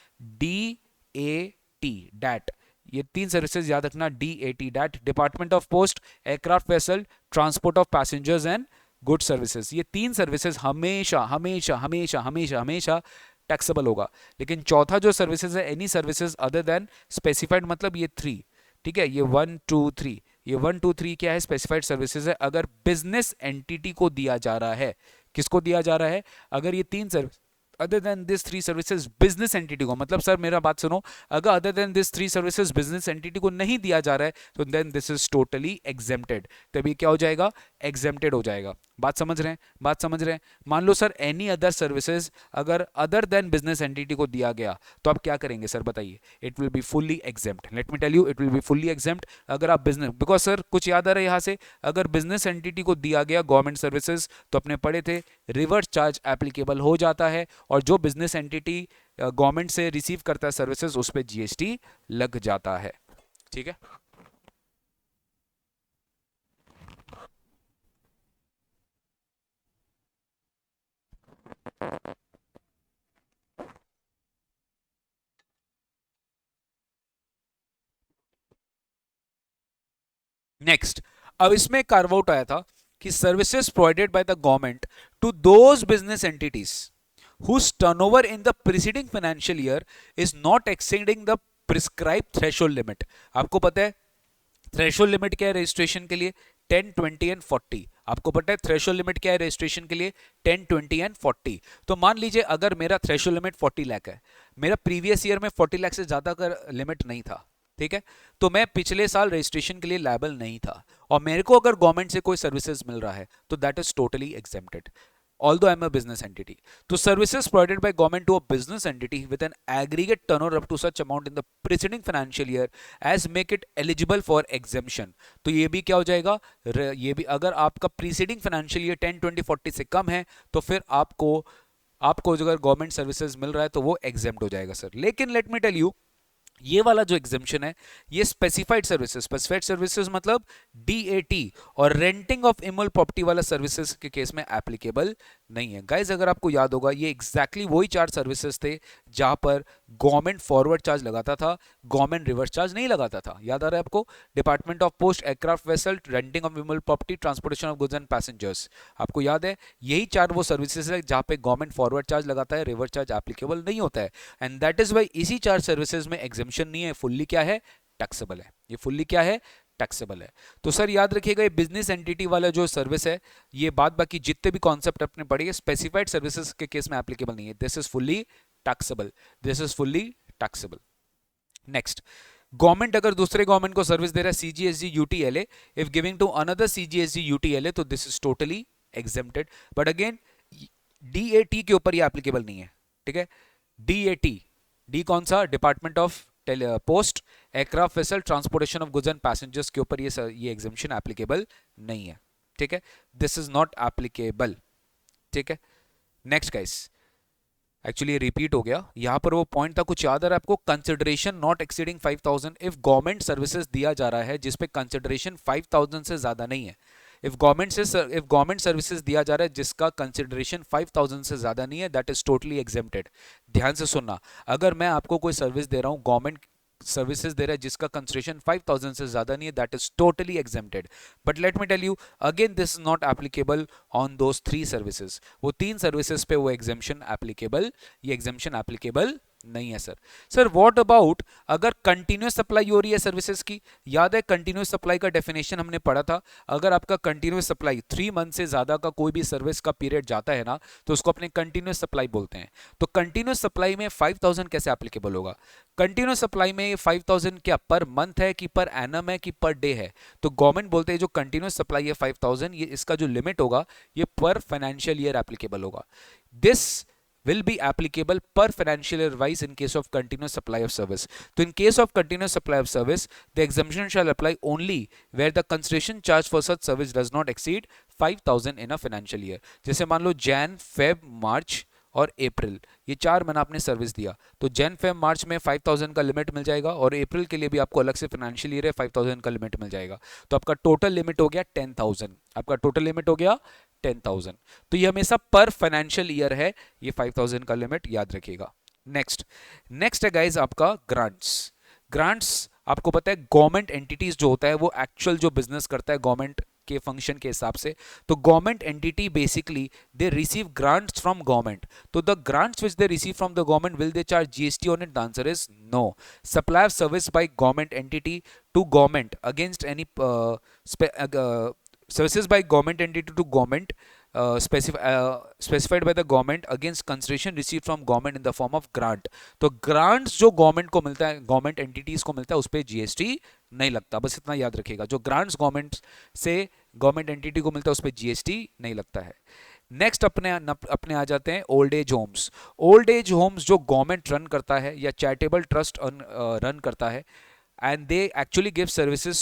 DAT डैट, ये 3 सर्विसेज याद रखना, DAT that, department of post, aircraft vessel, transport of passengers and good services, ये 3 सर्विसेज हमेशा हमेशा हमेशा हमेशा हमेशा टैक्सेबल होगा। लेकिन चौथा जो सर्विसेज है any services other than specified, मतलब ये 3, ठीक है, ये 1 2 3, ये 1 2 3 क्या है, स्पेसिफाइड सर्विसेज है, अगर बिजनेस एंटिटी को दिया जा रहा है, किसको दिया जा रहा है, अगर ये 3 service other than this three services business entity को, मतलब सर मेरा बात सुनो, अगर other than this three services business entity को नहीं दिया जा रहा है तो then this is totally exempted, तभी क्या हो जाएगा, एग्जेम्प्टेड हो जाएगा। बात समझ रहे हैं, बात समझ रहे हैं। मान लो सर एनी अदर सर्विसेज अगर अदर देन बिजनेस एंटिटी को दिया गया तो आप क्या करेंगे सर बताइए, it will be fully exempt. Let me tell you, it will be fully exempt अगर आप बिजनेस, बिकॉज सर कुछ याद आ रहा है यहाँ से, अगर बिजनेस एंटिटी को दिया गया गवर्नमेंट सर्विसेज तो अपने पढ़े थे रिवर्स चार्ज एप्लीकेबल हो जाता है, और जो बिजनेस एंटिटी गवर्नमेंट से रिसीव करता है सर्विसेज उस पर जीएसटी लग जाता है। ठीक है, नेक्स्ट, अब इसमें कार्व आउट आया था कि services provided by the government to those business entities whose turnover in the preceding financial year is not exceeding the prescribed threshold limit। आपको पता है थ्रेशोल्ड लिमिट क्या है रजिस्ट्रेशन के लिए, 10, 20 एंड 40। आपको पता है थ्रेशोल्ड लिमिट क्या है रजिस्ट्रेशन के लिए, 10, 20 एंड 40। तो मान लीजिए अगर मेरा थ्रेशोल्ड लिमिट 40 लाख है, मेरा प्रीवियस ईयर में 40 लाख से ज्यादा का लिमिट नहीं था, ठीक है, तो मैं पिछले साल रजिस्ट्रेशन के लिए लायबल नहीं था, और मेरे को अगर गवर्नमेंट से कोई सर्विसेज मिल रहा है तो that is totally exempted although I'm a business entity। तो services provided by government to a business entity with an aggregate turnover up to such amount in the preceding financial year as make it eligible for exemption। तो ये भी क्या हो जाएगा, ये भी अगर आपका preceding financial year 10, 20, 40 से कम है तो फिर आपको आपको अगर गवर्नमेंट सर्विसेज मिल रहा है तो वो एग्जेम्प्ट हो जाएगा सर। लेकिन लेट मी टेल यू, ये वाला जो एग्जेम्पशन है ये स्पेसिफाइड सर्विसेज मतलब डीएटी और रेंटिंग ऑफ इमल प्रॉपर्टी वाला सर्विसेज के केस में एप्लीकेबल नहीं है। गाइज अगर आपको याद होगा ये एग्जैक्टली वही चार सर्विसेज थे जहां पर गवर्नमेंट फॉरवर्ड चार्ज लगाता था, गवर्नमेंट रिवर्स चार्ज नहीं लगाता था। याद आ रहा है आपको, department of post, aircraft vessel, renting of email property, transportation of goods and passengers. आपको याद है यही चार वो सर्विसेज है जहां पे गवर्नमेंट फॉरवर्ड चार्ज लगाता है, रिवर्स चार्ज एप्लीकेबल नहीं होता है, एंड दैट इज वाई इसी चार सर्विसेज में एग्जेम्पशन नहीं है, फुल्ली क्या है, टैक्सेबल है। ये फुल्ली क्या है, टैक्सेबल है। तो सर याद रखिएगा ये बिजनेस एंटिटी वाला जो सर्विस है, ये बात बाकी जितने भी कॉन्सेप्ट अपने पढ़े स्पेसिफाइड सर्विसेज के केस में एप्लीकेबल नहीं है। This is fully taxable, this is fully taxable. Next, government अगर दूसरे गवर्नमेंट को सर्विस दे रहा है सीजीएसजी यूटीएलए, इफ गिविंग टू अनदर सीजीएसजी यूटीएलए तो this is totally exempted. But again DAT के ऊपर ये एप्लीकेबल नहीं है, ठीक है। डीएटी, डी कौन सा, department of post, aircraft vessel, transportation of goods and passengers के ऊपर ये एग्जेम्पशन एप्लीकेबल नहीं है, ठीक है। दिस इज नॉट एप्लीकेबल, ठीक है। नेक्स्ट गाइस, एक्चुअली ये रिपीट हो गया, यहां पर वो पॉइंट था कुछ याद आ रहा है आपको, consideration not exceeding 5000। If government services दिया जा रहा है जिसपे कंसिडरेशन 5000 से ज्यादा नहीं है, इफ गवर्नमेंट सर्विसेज दिया जा रहा है जिसका कंसिडरेशन 5000 से ज्यादा नहीं है, दैट इज टोटली एग्जेम्प्टेड। ध्यान से सुनना, अगर मैं आपको कोई सर्विस दे रहा हूं, गवर्नमेंट सर्विसेज दे रहा है जिसका कंसिडरेशन 5000 से ज्यादा नहीं है, that is totally exempted. But let me tell you again, this is not applicable on those three services. वो तीन सर्विसेज पे वो एग्जेम्पशन एप्लीकेबल, ये एग्जेम्पशन एप्लीकेबल नहीं है सर। सर व्हाट अबाउट अगर कंटिन्यूस सप्लाई हो रही है सर्विसेज की, याद है कंटिन्यूस सप्लाई का डेफिनेशन हमने पढ़ा था, अगर आपका कंटिन्यूस सप्लाई 3 मंथ से ज्यादा का कोई भी सर्विस का पीरियड जाता है ना तो उसको अपने कंटिन्यूस सप्लाई बोलते हैं। तो कंटिन्यूस सप्लाई में 5000 कैसे एप्लीकेबल होगा, कंटिन्यूस सप्लाई में 5000 क्या पर मंथ है कि पर एनम है कि पर डे है, तो गवर्नमेंट बोलते हैं जो कंटिन्यूस सप्लाई है 5000, ये इसका जो लिमिट होगा ये पर फाइनेंशियल ईयर एप्लीकेबल होगा। This will be applicable per financial year wise in case of continuous supply of service। तो in case of continuous supply of service, the exemption shall apply only where the consideration charge for such service does not exceed 5000 in a financial year। जैसे मान लो Jain, Feb, मार्च और अप्रैल, ये चार महीना आपने service दिया, तो जैन, फेब, मार्च में 5000 का लिमिट मिल जाएगा, और अप्रैल के लिए भी आपको अलग से फाइनेंशियल ईयर है 5000 का लिमिट मिल जाएगा। तो आपका टोटल लिमिट हो गया 10000, आपका टोटल लिमिट हो गया 10000। तो ये हमेशा पर फाइनेंशियल ईयर है, ये 5000 का लिमिट याद रखिएगा। नेक्स्ट है गाइज आपका ग्रांट्स आपको पता है गवर्नमेंट एंटिटीज जो होता है वो एक्चुअल जो बिजनेस करता है गवर्नमेंट के फंक्शन के हिसाब से, तो government entity basically they receive grants from government. तो the grants which they receive from the government will they charge GST on it, the answer is no. Supply of service by government entity to government against any services by government entity to government specified by the government against consideration receive from government in the form of grant. तो grants जो government को मिलता है, government entities को मिलता है, उस पर जीएसटी नहीं लगता। बस इतना याद रखिएगा, जो ग्रांट्स गवर्नमेंट से गवर्नमेंट एंटिटी को मिलता है उस पर जीएसटी नहीं लगता है। नेक्स्ट अपने आ जाते हैं old age homes. Old age homes जो गवर्नमेंट रन करता है या चैरिटेबल ट्रस्ट रन करता है, and they actually give services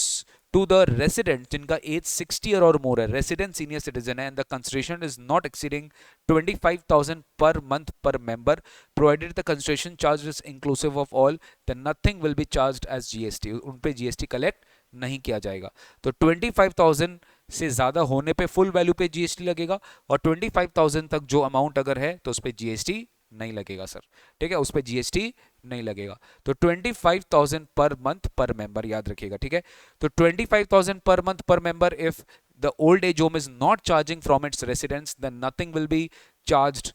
to the residents जिनका एज 60 ईयर और मोर है, रेसिडेंट सीनियर सिटीजन है, and the consideration is not exceeding 25,000 per month per member, provided the consideration charge is inclusive of all, then nothing will be charged as GST. उन पे GST collect नहीं किया जाएगा। तो 25,000 से ज़्यादा होने पे फुल वैल्यू पे जीएसटी लगेगा, और 25,000 तक जो अमाउंट अगर है तो उस पर जीएसटी नहीं लगेगा सर। ठीक है, उस पर जीएसटी नहीं लगेगा। तो 25,000 पर मंथ पर मेंबर याद रखिएगा। ठीक है, तो 25,000 per month per member, if the old age home is not charging from its residents, then nothing will be charged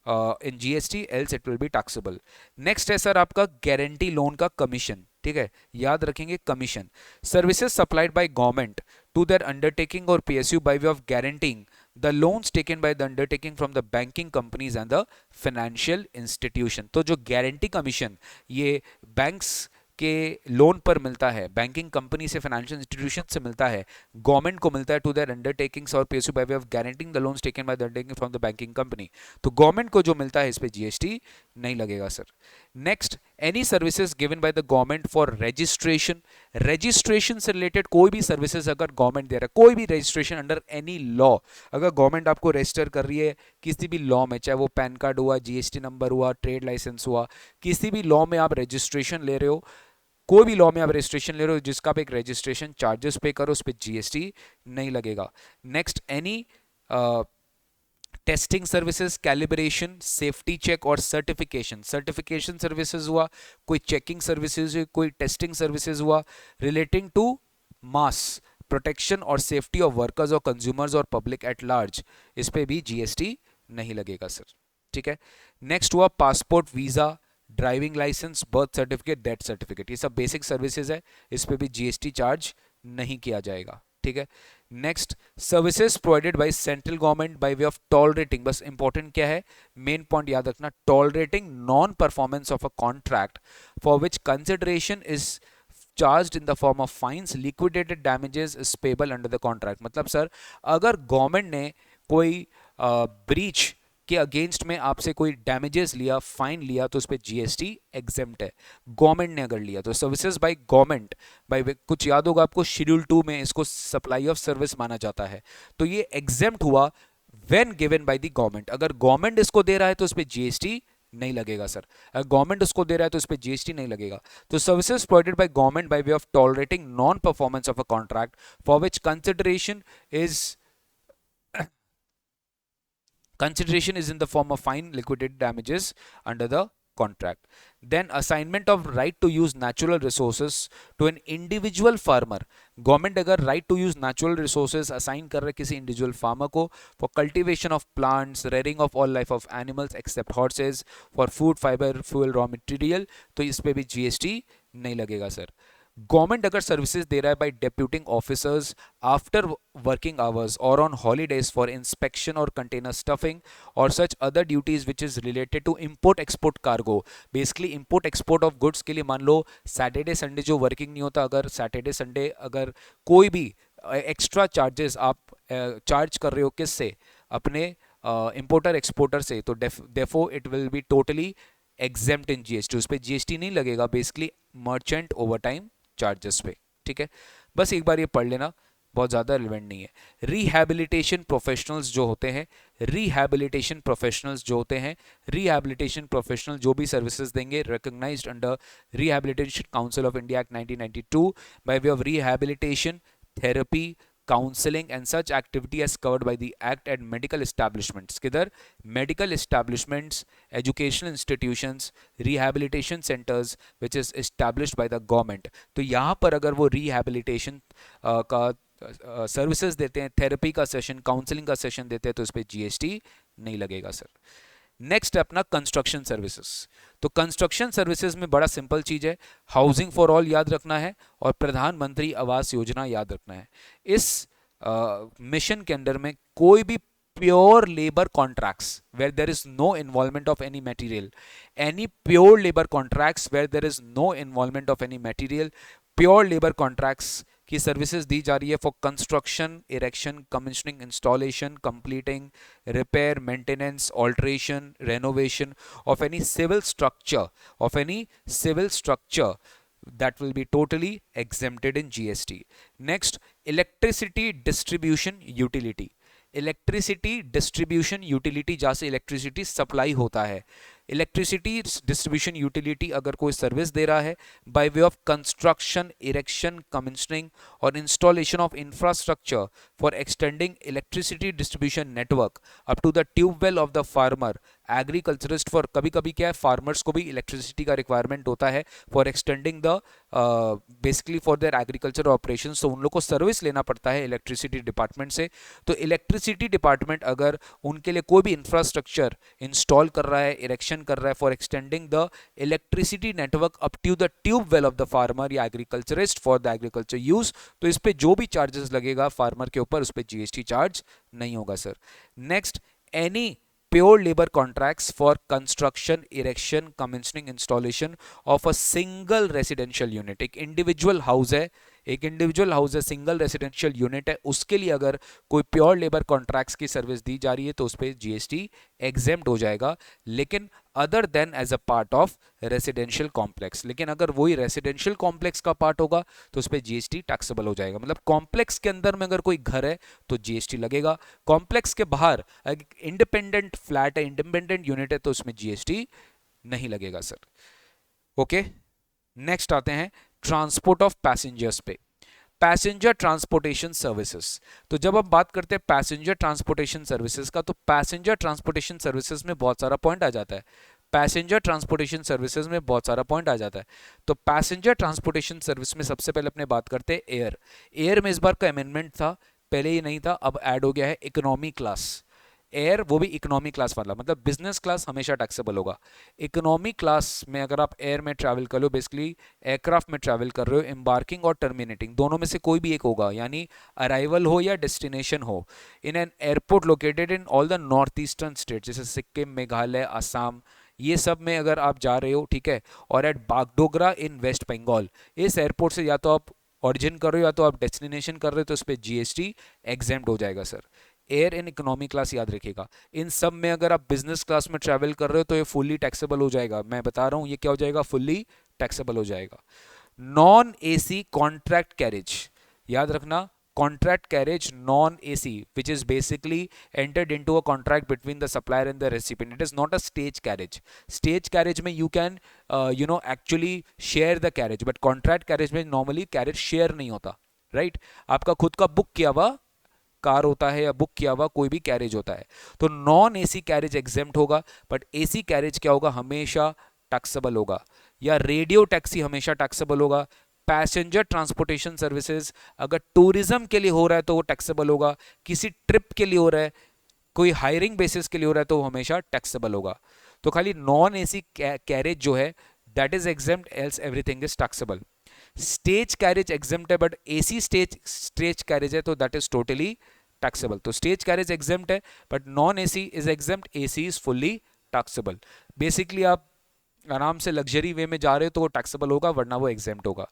in GST, else it will be taxable. Next है sir आपका guarantee loan का commission. ठीक है, याद रखेंगे commission. Services supplied by government to their undertaking or PSU by way of guaranteeing the loans taken by the undertaking from the banking companies and the financial institution। तो जो guarantee commission ये banks के loan पर मिलता है, banking company से, financial institution से मिलता है, गवर्नमेंट को मिलता है टू देयर अंडरटेकिंग्स और PSU bye way of guaranteeing the loans taken by the undertaking from the banking company. तो गवर्नमेंट को जो मिलता है इस पे जीएसटी नहीं लगेगा sir. Next, any services given bye the government for registration. Registration से रिलेटेड कोई भी सर्विसेज अगर गवर्नमेंट दे रहा है, कोई भी रजिस्ट्रेशन अंडर एनी लॉ, अगर गवर्नमेंट आपको रजिस्टर कर रही है किसी भी लॉ में, चाहे वो पैन कार्ड हुआ, जीएसटी नंबर हुआ, ट्रेड लाइसेंस हुआ, किसी भी लॉ में आप रजिस्ट्रेशन ले रहे हो, कोई भी लॉ में आप रजिस्ट्रेशन ले रहे हो जिसका आप एक रजिस्ट्रेशन चार्जेस पे करो, उस पर जीएसटी नहीं लगेगा। Next, any testing services, calibration, safety check और सर्टिफिकेशन। सर्टिफिकेशन सर्विसेज हुआ, कोई चेकिंग सर्विसेज हुई, कोई टेस्टिंग सर्विसेज हुआ रिलेटिंग टू मास प्रोटेक्शन और सेफ्टी ऑफ वर्कर्स और कंज्यूमर्स और पब्लिक एट लार्ज, इस पे भी जीएसटी नहीं लगेगा सर। ठीक है, नेक्स्ट हुआ passport, visa, driving licence, birth certificate, death certificate, ये सब बेसिक सर्विसेज है, इस पे भी जीएसटी चार्ज नहीं किया जाएगा। ठीक है, next, services provided by central government by way of tolerating. बस इंपॉर्टेंट क्या है, मेन पॉइंट याद रखना, tolerating non performance of a contract for which consideration is charged in the form of fines, liquidated damages is payable under the contract. मतलब सर अगर government ने कोई ब्रीच के अगेंस्ट में आपसे कोई डैमेजेस लिया, फाइन लिया, तो उस पर जीएसटी एग्जेम्प्ट है, गवर्नमेंट ने अगर लिया तो। सर्विसेज बाय गवर्नमेंट बाय, कुछ याद होगा आपको, शेड्यूल 2 में इसको सप्लाई ऑफ सर्विस माना जाता है, तो ये एग्जेम्प्ट हुआ when given by the government. अगर गवर्नमेंट इसको दे रहा है तो उस पर जीएसटी नहीं लगेगा सर। अगर गवर्नमेंट उसको दे रहा है तो उस पर जीएसटी नहीं लगेगा। तो services provided by government by way of tolerating non performance of a contract for which consideration is in the form of fine, liquidated damages under the contract. Then assignment of right to use natural resources to an individual farmer। Government अगर right to use natural resources assign कर रहे किसी individual farmer को for cultivation of plants, rearing of all life of animals except horses, for food, fiber, fuel, raw material, तो इस पे भी GST नहीं लगेगा सर। गवर्नमेंट अगर सर्विसेज दे रहा है by deputing officers after working hours और ऑन हॉलीडेज फॉर इंस्पेक्शन और कंटेनर स्टफिंग और such other duties which is related to import export cargo. Basically import export of goods के लिए मान लो सैटरडे संडे जो वर्किंग नहीं होता, अगर सैटरडे संडे अगर कोई भी एक्स्ट्रा चार्जेस आप चार्ज कर रहे हो किससे, अपने इंपोर्टर एक्सपोर्टर से, तो देफो it will be totally exempt in GST, उस पर जीएसटी नहीं लगेगा, basically merchant overtime charges पे। ठीक है, बस एक बार ये पढ़ लेना, बहुत ज़्यादा रिलेवेंट नहीं है। रिहैबिलिटेशन प्रोफेशनल्स जो होते हैं, रिहैबिलिटेशन प्रोफेशनल्स जो होते हैं, रिहैबिलिटेशन प्रोफेशनल जो भी सर्विसेज देंगे recognised under rehabilitation council of India act 1992 by way of rehabilitation, therapy, counselling and such activity as covered by the act and medical establishments. किधर, medical establishments, educational institutions, rehabilitation centres which is established by the government. तो यहाँ पर अगर वो rehabilitation का services देते हैं, therapy का सेशन, काउंसलिंग का सेशन देते हैं, तो इस पर जीएसटी नहीं लगेगा सर। नेक्स्ट है अपना कंस्ट्रक्शन सर्विसेज। तो कंस्ट्रक्शन सर्विसेज में बड़ा सिंपल चीज है, हाउसिंग फॉर ऑल याद रखना है और प्रधानमंत्री आवास योजना याद रखना है। इस मिशन के अंडर में कोई भी pure labor contracts where there is no involvement of any material, any pure labor contracts where there is no involvement of any material, pure labour contracts की सर्विसेज दी जा रही है for construction, erection, commissioning, installation, completing, repair, maintenance, alteration, renovation of any civil structure, that will be totally exempted in GST. Next, electricity distribution utility. Electricity distribution utility, जहाँ से electricity supply होता है, electricity distribution utility अगर कोई service दे रहा है by way of construction, erection, commissioning और installation of infrastructure for extending electricity distribution network up to the tubewell of the farmer, agriculturist, for कभी कभी क्या है फार्मर्स को भी इलेक्ट्रिसिटी का रिक्वायरमेंट होता है for extending the basically for their agriculture operation, तो उन लोग को सर्विस लेना पड़ता है इलेक्ट्रिसिटी डिपार्टमेंट से। तो इलेक्ट्रिसिटी डिपार्टमेंट अगर उनके लिए कोई भी इंफ्रास्ट्रक्चर इंस्टॉल कर रहा है, इरेक्शन कर रहा है for extending the electricity network up to the tube well of the farmer या agriculturist for the agriculture use, तो इस पे जो भी चार्जेस लगेगा फार्मर के ऊपर उस पर जीएसटी चार्ज नहीं होगा sir. Next, any pure labor contracts for construction, erection, commissioning, installation of a single residential unit, एक इंडिविजुअल हाउस है, एक इंडिविजुअल हाउस है, सिंगल रेसिडेंशियल यूनिट है, उसके लिए अगर कोई प्योर लेबर कॉन्ट्रैक्ट्स की सर्विस दी जा रही है तो उस पर जीएसटी एग्जेम्प्ट हो जाएगा, लेकिन other than as a part of residential complex, लेकिन अगर वही रेसिडेंशियल कॉम्प्लेक्स का पार्ट होगा तो उस पर जीएसटी टैक्सेबल हो जाएगा। मतलब कॉम्प्लेक्स के अंदर में अगर कोई घर है तो जीएसटी लगेगा, कॉम्प्लेक्स के बाहर इंडिपेंडेंट फ्लैट है, इंडिपेंडेंट यूनिट है तो उसमें जीएसटी नहीं लगेगा सर। ओके, नेक्स्ट आते हैं ट्रांसपोर्ट ऑफ पैसेंजर्स पे, पैसेंजर ट्रांसपोर्टेशन सर्विसेज। तो जब हम बात करते हैं पैसेंजर ट्रांसपोर्टेशन सर्विसेज का, तो पैसेंजर ट्रांसपोर्टेशन सर्विसेज में बहुत सारा पॉइंट आ जाता है, पैसेंजर ट्रांसपोर्टेशन सर्विसेज में बहुत सारा पॉइंट आ जाता है। तो पैसेंजर ट्रांसपोर्टेशन सर्विस में सबसे पहले अपने बात करते हैं एयर। एयर में इस बार का अमेंडमेंट था, पहले ये नहीं था, अब ऐड हो गया है इकोनॉमी क्लास। एयर वो भी इकोनॉमी क्लास वाला, मतलब बिजनेस क्लास हमेशा टैक्सेबल होगा। इकोनॉमी क्लास में अगर आप एयर में ट्रैवल कर लो, बेसिकली एयरक्राफ्ट में ट्रैवल कर रहे हो, एम्बार्किंग और टर्मिनेटिंग दोनों में से कोई भी एक होगा, यानी अराइवल हो या डेस्टिनेशन हो in an airport located in all the north eastern state, जैसे सिक्किम, मेघालय, असम, ये सब में अगर आप जा रहे हो, ठीक है, और एट बागडोगरा इन वेस्ट बंगाल, इस एयरपोर्ट से या तो आप ऑरिजिन कर रहे हो या तो आप डेस्टिनेशन कर रहे हो, तो उस पर जीएसटी एग्जेम्प्ट हो जाएगा sir. Air in economy class याद रखिएगा। इन सब में अगर आप बिजनेस क्लास में ट्रैवल कर रहे हो तो ये फुल्ली टैक्सेबल हो जाएगा, मैं बता रहा हूं ये क्या हो जाएगा, फुल्ली टैक्सेबल हो जाएगा। नॉन एसी कॉन्ट्रैक्ट कैरेज, याद रखना, contract carriage non AC, which is basically entered into a contract between the supplier and the recipient. It is not a stage carriage. Stage carriage में you can actually share the carriage, but contract carriage में normally carriage share नहीं होता, right? आपका खुद का book किया हुआ car होता है या बुक किया हुआ कोई भी कैरेज होता है, तो नॉन एसी कैरेज एग्जेम्प्ट होगा, बट एसी कैरेज क्या होगा, हमेशा टैक्सेबल होगा, या रेडियो टैक्सी हमेशा टैक्सेबल होगा। पैसेंजर ट्रांसपोर्टेशन सर्विसेज अगर टूरिज्म के लिए हो रहा है तो वो टैक्सेबल होगा, किसी ट्रिप के लिए हो रहा है, कोई हायरिंग बेसिस के लिए हो रहा है तो वो हमेशा टैक्सेबल होगा। तो खाली नॉन एसी कैरेज जो है that is exempt, else everything is taxable. Stage carriage exempt है, बट एसी स्टेज कैरेज है तो दैट इज टोटली टैक्सेबल। तो स्टेज कैरेज एग्जेम्प्ट है but non AC is exempt, AC is fully taxable. Basically आप आराम से luxury वे में जा रहे हो तो वो टैक्सेबल होगा, वरना वो एग्जेम्प्ट होगा।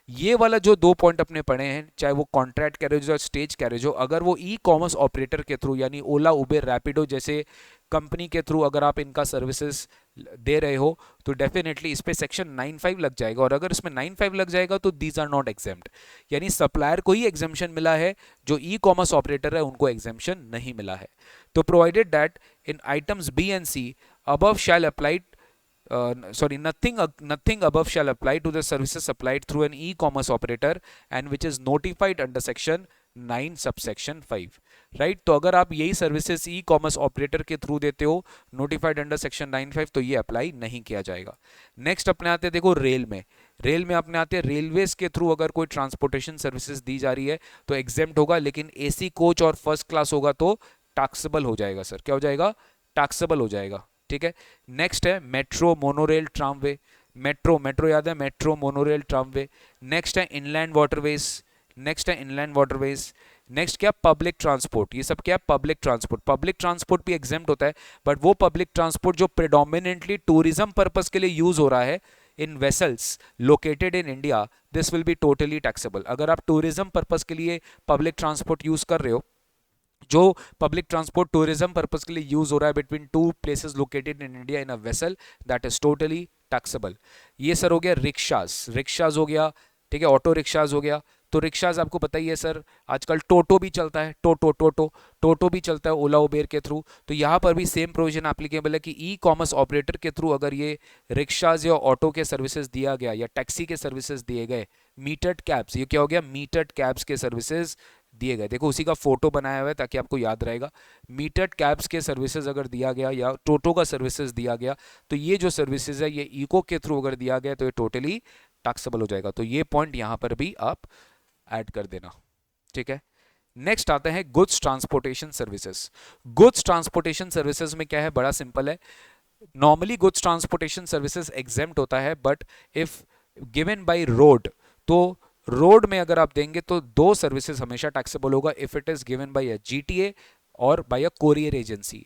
ये वाला जो दो पॉइंट अपने पढ़े हैं, चाहे वो कॉन्ट्रैक्ट कैरेज और स्टेज कैरेज हो, अगर वो ई कॉमर्स ऑपरेटर के थ्रू यानी ओला, उबेर, रैपिडो जैसे कंपनी के थ्रू अगर आप इनका सर्विसेज दे रहे हो तो डेफिनेटली इस पे सेक्शन 95 लग जाएगा, और अगर इसमें 95 लग जाएगा तो दीज आर नॉट एग्जेम्प्ट, यानी सप्लायर को ही एग्जेम्पशन मिला है, जो ई कॉमर्स ऑपरेटर है उनको एग्जेम्पशन नहीं मिला है। तो provided that in items B and C above shall apply nothing above shall apply to the services supplied through an e-commerce operator and which is notified under section 9 subsection 5, right. तो अगर आप यही services e commerce operator के through देते हो notified under section 9(5) तो ये apply नहीं किया जाएगा। नेक्स्ट अपने आते हैं, देखो रेल में अपने आते हैं रेलवेज के थ्रू अगर कोई ट्रांसपोर्टेशन सर्विसेज दी जा रही है तो एग्जेम्प्ट होगा, लेकिन एसी कोच और फर्स्ट क्लास होगा तो टैक्सेबल हो जाएगा सर। क्या हो जाएगा, टैक्सेबल हो जाएगा, ठीक है। नेक्स्ट है मेट्रो, मोनोरेल, ट्रामवे। मेट्रो याद है, मेट्रो, मोनोरेल, ट्रामवे। नेक्स्ट है इनलैंड वाटरवेज, नेक्स्ट क्या, पब्लिक ट्रांसपोर्ट, ये सब क्या है, पब्लिक ट्रांसपोर्ट। पब्लिक ट्रांसपोर्ट भी एग्जेम्प्ट होता है, बट वो पब्लिक ट्रांसपोर्ट जो प्रिडोमिनेंटली टूरिज्म पर्पस के लिए यूज हो रहा है in vessels located in India, this will be totally taxable. अगर आप टूरिज्म पर्पस के लिए पब्लिक ट्रांसपोर्ट यूज कर रहे हो, जो पब्लिक ट्रांसपोर्ट टूरिज्म पर्पस के लिए यूज हो रहा है between two places located in India in a vessel, that is totally taxable. ये सर हो गया रिक्शाज, रिक्शाज हो गया, ठीक है, ऑटो रिक्शाज हो गया। तो रिक्शाज आपको पता ही है सर, आजकल टोटो भी चलता है, टोटो टोटो टोटो भी चलता है ओला उबेर के थ्रू। तो यहाँ पर भी सेम प्रोविजन एप्लीकेबल है कि ई कॉमर्स ऑपरेटर के थ्रू अगर ये रिक्शाज या ऑटो के सर्विसेज दिया गया या टैक्सी के सर्विसेज दिए गए, मीटर्ड कैब्स, ये क्या हो गया, मीटर्ड कैब्स के सर्विसेज दिए गए, देखो उसी का फोटो बनाया हुआ है ताकि आपको याद रहेगा। मीटर्ड कैब्स के सर्विसेज अगर दिया गया या टोटो का सर्विसेज दिया गया, तो ये जो सर्विसेज है ये इको के थ्रू अगर दिया गया तो ये टोटली टैक्सेबल हो जाएगा। तो ये पॉइंट यहां पर भी आप ऐड कर देना, ठीक है। नेक्स्ट आते हैं goods transportation services. Goods transportation services में क्या है, बड़ा सिंपल है। Normally goods transportation services exempt होता है, but if given by road, तो रोड में अगर आप देंगे तो दो सर्विसेज हमेशा टैक्सेबल होगा, if it is given by a GTA और by a courier agency.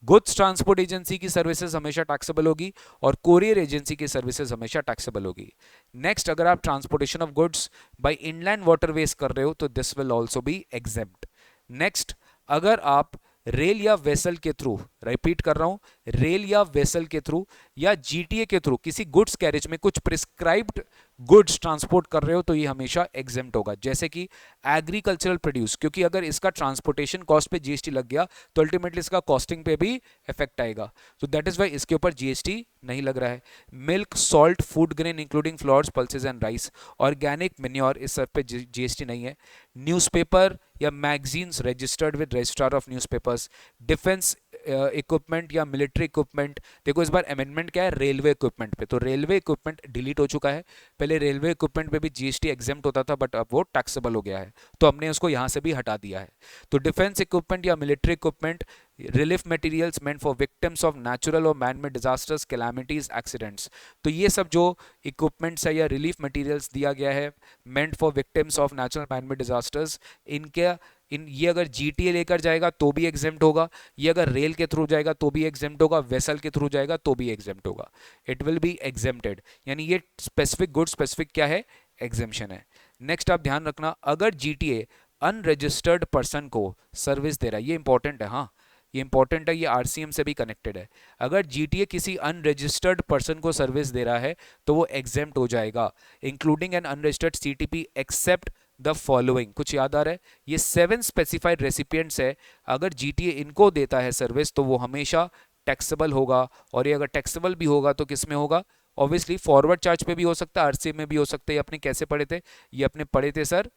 Goods transport agency की सर्विसेज हमेशा टैक्सेबल होगी और कोरियर एजेंसी की सर्विसेज हमेशा टैक्सेबल होगी। नेक्स्ट, अगर आप transportation of goods by inland waterways कर रहे हो तो this will also be exempt. Next, अगर आप रेल या वेसल के थ्रू, रिपीट कर रहा हूं, रेल या वेसल के थ्रू या जीटीए के थ्रू किसी गुड्स कैरेज में कुछ प्रिस्क्राइब्ड गुड्स ट्रांसपोर्ट कर रहे हो तो ये हमेशा एग्जेम्प्ट होगा। जैसे कि एग्रीकल्चरल प्रोड्यूस, क्योंकि अगर इसका ट्रांसपोर्टेशन कॉस्ट पे जीएसटी लग गया तो अल्टीमेटली इसका कॉस्टिंग पे भी इफेक्ट आएगा, तो दैट इज वाई इसके ऊपर जीएसटी नहीं लग रहा है। Milk, salt, food grain including floors, pulses and rice, organic manure, इस सब पे जीएसटी नहीं है। न्यूज़पेपर या magazines registered with registrar of newspapers, defence equipment या मिलिट्री इक्विपमेंट, देखो इस बार अमेंडमेंट क्या है, रेलवे इक्विपमेंट पे, तो रेलवे इक्विपमेंट डिलीट हो चुका है। पहले रेलवे इक्विपमेंट पे भी जीएसटी एग्जेम्प्ट होता था, बट अब वो टैक्सेबल हो गया है, तो हमने उसको यहां से भी हटा दिया है। तो डिफेंस इक्विपमेंट या military equipment, relief materials meant for victims of natural और man made disasters, calamities, accidents, तो ये सब जो इक्विपमेंट्स है या रिलीफ मटेरियल्स दिया गया है मेंट for victims of natural man made disasters, इनके ये अगर जीटीए लेकर जाएगा तो भी एग्जेम्प्ट होगा, ये अगर रेल के थ्रू जाएगा तो भी एग्जेम्प्ट होगा, वेसल के थ्रू जाएगा तो भी एग्जेम्प्ट होगा, इट विल बी एग्जेम्प्टेड। यानी ये स्पेसिफिक गुड स्पेसिफिक क्या है, एग्जेम्पशन है। नेक्स्ट आप ध्यान रखना, अगर जीटीए अनरजिस्टर्ड पर्सन को सर्विस दे रहा है, ये इंपॉर्टेंट है, हाँ ये इंपॉर्टेंट है, ये आरसीएम से भी कनेक्टेड है। अगर जीटीए किसी अनरजिस्टर्ड पर्सन को सर्विस दे रहा है तो वो एग्जेम्प्ट हो जाएगा, including an unregistered CTP except the following, कुछ याद आ रहा है, ये 7 स्पेसिफाइड रेसिपिएंट्स है, अगर जीटीए इनको देता है सर्विस तो वो हमेशा टैक्सेबल होगा। और ये अगर टैक्सेबल भी होगा तो किस में होगा, ऑब्वियसली फॉरवर्ड चार्ज पे भी हो सकता है, आरसीएम में भी हो सकता है। ये अपने कैसे पढ़े थे, ये अपने पढ़े थे sir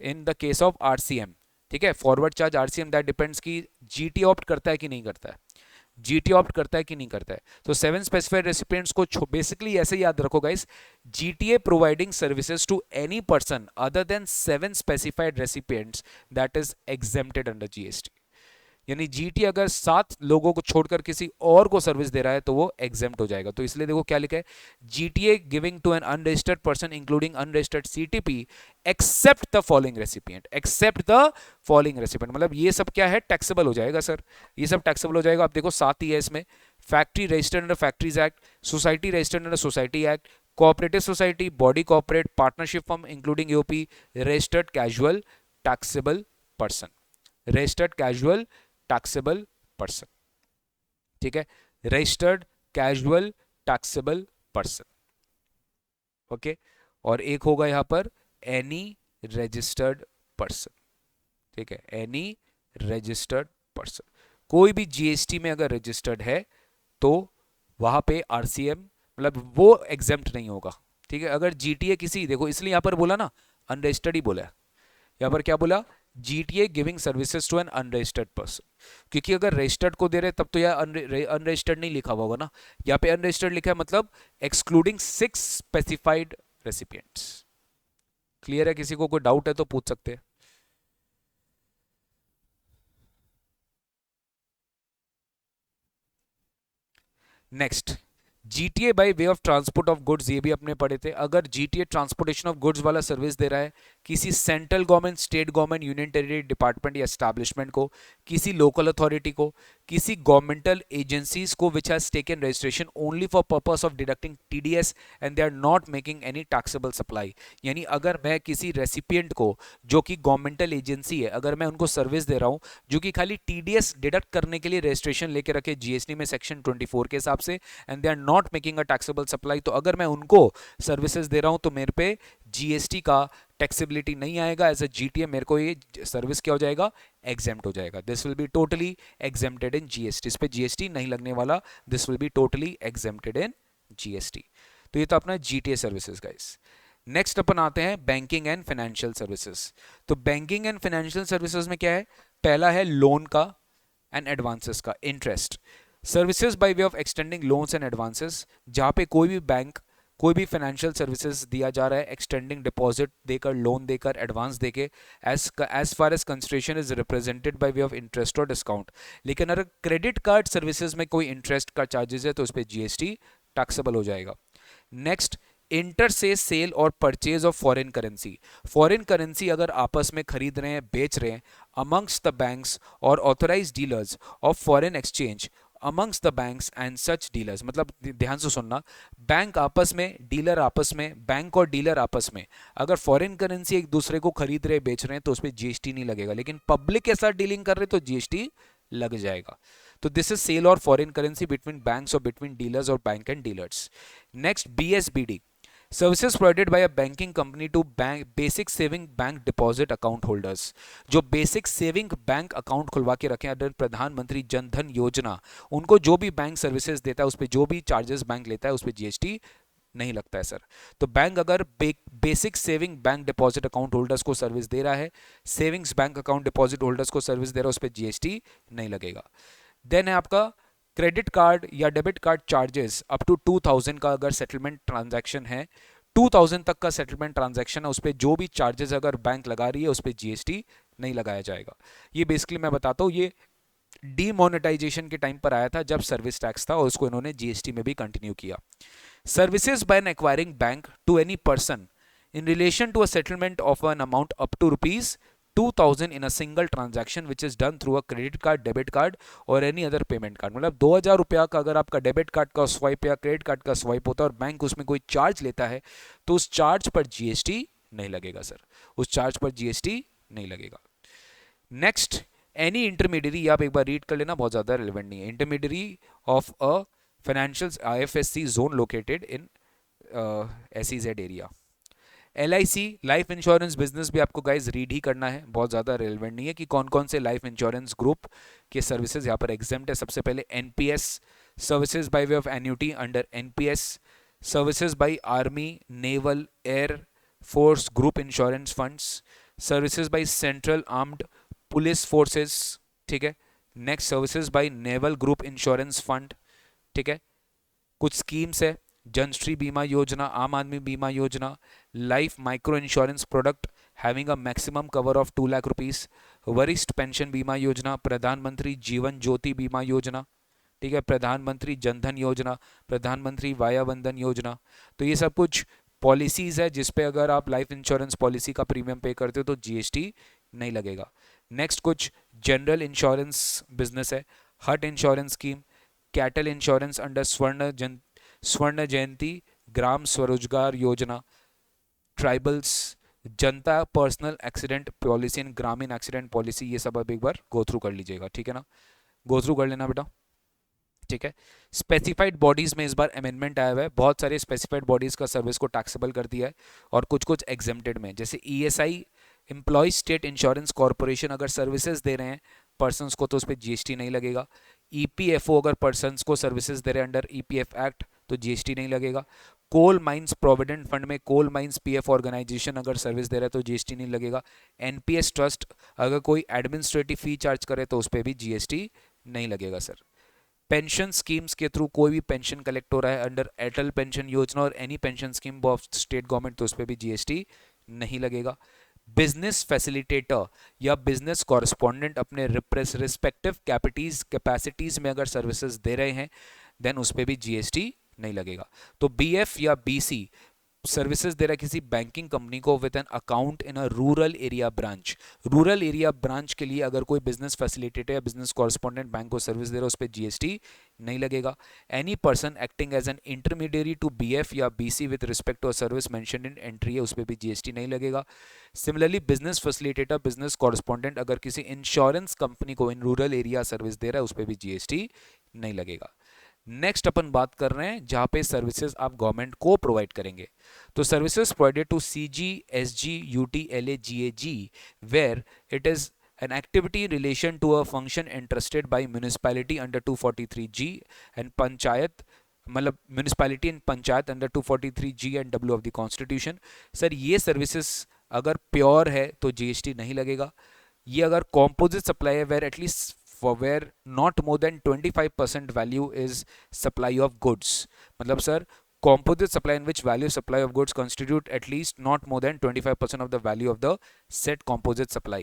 in the case of RCM, ठीक है, forward charge RCM that depends कि जीटी ऑप्ट करता है कि नहीं करता है, जीटी ऑप्ट करता है कि नहीं करता है। तो 7 स्पेसिफाइड रेसिपिएंट्स को बेसिकली ऐसे याद रखो guys, GTA providing services to any person other than 7 specified recipients that is exempted under GST. यानी जीटी अगर 7 लोगों को छोड़कर किसी और को सर्विस दे रहा है तो वो एग्जेम्प्ट हो जाएगा। तो इसलिए देखो क्या लिखा है, GTA giving to an unregistered person including unregistered CTP except the following recipient, except the following recipient, मतलब ये सब क्या है, टैक्सेबल हो जाएगा सर, ये सब टैक्सेबल हो जाएगा। आप देखो साथ ही है इसमें, factory registered under factories act, society registered under society act, cooperative society, body corporate, partnership firm including UP, registered casual taxable person, registered casual taxable person, ठीक है, registered casual taxable person, okay. और एक होगा यहां पर any registered person, ठीक है, any registered person, कोई भी जीएसटी में अगर रजिस्टर्ड है तो वहां पे आरसीएम मतलब वो एग्जेम्प्ट नहीं होगा, ठीक है। अगर जीटीए किसी, देखो इसलिए यहां पर बोला ना अनरजिस्टर्ड ही बोला है, यहां पर क्या बोला, GTA giving services to an unregistered person, क्योंकि अगर रजिस्टर्ड को दे रहे तब तो यार अनरजिस्टर्ड नहीं लिखा हुआ होगा ना, यहाँ पे अनरजिस्टर्ड लिखा है, मतलब एक्सक्लूडिंग 6 स्पेसिफाइड रेसिपिएंट्स। क्लियर है, किसी को कोई डाउट है तो पूछ सकते हैं। Next, GTA by way of transport of goods, ये भी अपने पढ़े थे। अगर जीटीए ट्रांसपोर्टेशन ऑफ गुड्स वाला सर्विस दे रहा है किसी central government, state government, union territory department या एस्टैब्लिशमेंट को, किसी लोकल अथॉरिटी को, किसी गवर्नमेंटल एजेंसीज को which has taken registration only for purpose of deducting TDS and they are not making any taxable supply, यानी अगर मैं किसी रेसिपिएंट को जो कि गवर्नमेंटल एजेंसी है, अगर मैं उनको सर्विस दे रहा हूं जो कि खाली टीडीएस डिडक्ट करने के लिए रजिस्ट्रेशन लेके रखे जीएसटी में सेक्शन 24 के हिसाब से, and they are not making a taxable supply, तो अगर मैं उनको सर्विसेज दे रहा हूं तो मेरे पे जीएसटी का टैक्सेबिलिटी नहीं आएगा। एज अ जीटीए मेरे को ये सर्विस क्या हो जाएगा, एग्जेम्प्ट हो जाएगा। This will be totally exempted in GST, इस पे जीएसटी नहीं लगने वाला, this will be totally exempted in GST. तो ये तो अपना जीटीए सर्विसेज गाइस। नेक्स्ट अपन आते हैं बैंकिंग एंड फाइनेंशियल सर्विसेज। तो बैंकिंग एंड फाइनेंशियल सर्विसेज में क्या है, पहला है लोन का एंड एडवांसेस का interest. Services by way of extending loans and advances, जहां पे कोई भी बैंक कोई भी फाइनेंशियल सर्विसेज दिया जा रहा है एक्सटेंडिंग डिपॉजिट देकर, लोन देकर, एडवांस देके, as far as consideration is represented by way of interest और डिस्काउंट। लेकिन अगर क्रेडिट कार्ड सर्विसेज में कोई इंटरेस्ट का चार्जेस है तो उस पर जीएसटी टैक्सेबल हो जाएगा। नेक्स्ट, इंटर से सेल और purchase of foreign currency. Foreign currency अगर आपस में खरीद रहे हैं, बेच रहे हैं अमंग्स द बैंक्स और authorise dealers of foreign exchange amongst the banks and such dealers, मतलब ध्यान से सुनना, बैंक आपस में, डीलर आपस में, बैंक और डीलर आपस में अगर फॉरेन करेंसी एक दूसरे को खरीद रहे बेच रहे हैं तो उस पर जीएसटी नहीं लगेगा, लेकिन पब्लिक के साथ डीलिंग कर रहे तो जीएसटी लग जाएगा। तो दिस इज सेल और फॉरेन करेंसी बिटवीन बैंक्स और बिटवीन डीलर्स और bank and dealers. Next, BSBD, services provided by a banking company to bank basic saving bank deposit account holders. जो बेसिक सेविंग बैंक अकाउंट खुलवा के रखे under प्रधानमंत्री जन धन योजना, उनको जो भी बैंक सर्विसेज देता है उस पर जो भी चार्जेस बैंक लेता है उस पर जीएसटी नहीं लगता है सर। तो बैंक अगर basic saving bank deposit account holders को सर्विस दे रहा है, savings bank account deposit holders को सर्विस दे रहा है, उस पर जीएसटी नहीं लगेगा। देन है आपका क्रेडिट कार्ड या debit card charges up to 2000 का अगर सेटलमेंट ट्रांजैक्शन है, 2000 तक का सेटलमेंट ट्रांजैक्शन है, उस पर जो भी चार्जेस अगर बैंक लगा रही है उस पर जीएसटी नहीं लगाया जाएगा। ये बेसिकली मैं बताता हूँ, ये डीमोनेटाइजेशन के टाइम पर आया था जब सर्विस टैक्स था और उसको इन्होंने जीएसटी में भी कंटिन्यू किया। Services by an acquiring bank to any person in relation to a settlement of an amount up to rupees 2000 in a single transaction which is done through a credit card, debit card or any other payment card। मतलब 2000 रुपया का अगर आपका debit card का swipe या credit card का swipe होता है और बैंक उसमें कोई चार्ज लेता है तो उस चार्ज पर जीएसटी नहीं लगेगा सर, उस चार्ज पर जीएसटी नहीं लगेगा। नेक्स्ट, एनी इंटरमीडियरी, आप एक बार रीड कर लेना, बहुत ज्यादा रिलेवेंट नहीं है। Intermediary of a financial IFSC zone located in SEZ area. LIC life insurance business भी आपको गाइज रीड ही करना है, बहुत ज़्यादा रेलिवेंट नहीं है कि कौन कौन से लाइफ इंश्योरेंस ग्रुप के सर्विसेज यहाँ पर एग्जेम्प्ट है। सबसे पहले NPS, services by way of annuity under NPS, services by army, naval, air force group insurance funds, services by central armed police forces, ठीक है। Next, services by naval group insurance fund, ठीक है। कुछ schemes है, जनश्री बीमा योजना, आम आदमी बीमा योजना, life micro insurance product having a maximum cover of 2 lakh rupees, वरिष्ठ पेंशन बीमा योजना, प्रधानमंत्री जीवन ज्योति बीमा योजना, ठीक है, प्रधानमंत्री जनधन योजना, प्रधानमंत्री वाया वंदन योजना। तो ये सब कुछ पॉलिसीज है जिसपे अगर आप लाइफ इंश्योरेंस पॉलिसी का प्रीमियम पे करते हो तो जीएसटी नहीं लगेगा। नेक्स्ट, कुछ जनरल इंश्योरेंस बिजनेस है, हट insurance scheme, cattle insurance under स्वर्ण जयंती ग्राम स्वरोजगार योजना, tribals, Janata personal accident policy and ग्रामीण एक्सीडेंट पॉलिसी, ये सब अब एक बार गो थ्रू कर लीजिएगा, ठीक है ना, गो थ्रू कर लेना बेटा, ठीक है। स्पेसिफाइड बॉडीज में इस बार अमेंडमेंट आया हुआ है, बहुत सारे स्पेसिफाइड बॉडीज का सर्विस को टैक्सेबल कर दिया है और कुछ कुछ एग्जेम्प्टेड में, जैसे ESI employ state insurance corporation अगर सर्विसेज दे रहे हैं पर्सन्स को तो उस पर जीएसटी नहीं लगेगा। ईपीएफओ अगर पर्सन्स को सर्विसेज दे रहे हैं अंडर ईपीएफ एक्ट तो जीएसटी नहीं लगेगा। कोल माइंस प्रोविडेंट फंड में कोल माइंस पीएफ ऑर्गेनाइजेशन अगर सर्विस दे रहा है तो जीएसटी नहीं लगेगा। एनपीएस ट्रस्ट अगर कोई एडमिनिस्ट्रेटिव फी चार्ज करे तो उस पर भी जीएसटी नहीं लगेगा सर। पेंशन स्कीम्स के थ्रू कोई भी पेंशन कलेक्ट हो रहा है अंडर अटल पेंशन योजना और any pension scheme of state government तो उस पर भी जीएसटी नहीं लगेगा। बिजनेस फैसिलिटेटर या बिजनेस कॉरेस्पॉन्डेंट अपने रिस्पेक्टिव कैपिटीज कैपेसिटीज में अगर सर्विसेज दे रहे हैं देन उस पर भी जीएसटी नहीं लगेगा। तो BF या BC सर्विसेज दे रहा है किसी बैंकिंग कंपनी को with an account in a rural area branch. Rural area branch के लिए अगर कोई बिजनेस फैसिलिटेटर या बिजनेस कॉरेस्पॉन्डेंट बैंक को सर्विस दे रहा है उस पर जीएसटी नहीं लगेगा। Any person acting as an intermediary to BF या BC with respect to a service mentioned in entry है उस पर भी जीएसटी नहीं लगेगा। Similarly business facilitator business correspondent अगर किसी इंश्योरेंस कंपनी को इन रूरल एरिया सर्विस दे रहा है उस पर भी जीएसटी नहीं लगेगा। नेक्स्ट अपन बात कर रहे हैं जहां पे सर्विसेज आप गवर्नमेंट को प्रोवाइड करेंगे। तो services provided to CG SG UT LA GAG where it is an activity in relation to a function entrusted by municipality under 243G and panchayat मतलब municipality and panchayat under 243G and W of the constitution. Sir ये services अगर pure है तो GST नहीं लगेगा। ये अगर composite supply है where at least for where not more than 25% value is supply of goods, मतलब sir composite supply in which value supply of goods constitute at least not more than 25% of the value of the said composite supply।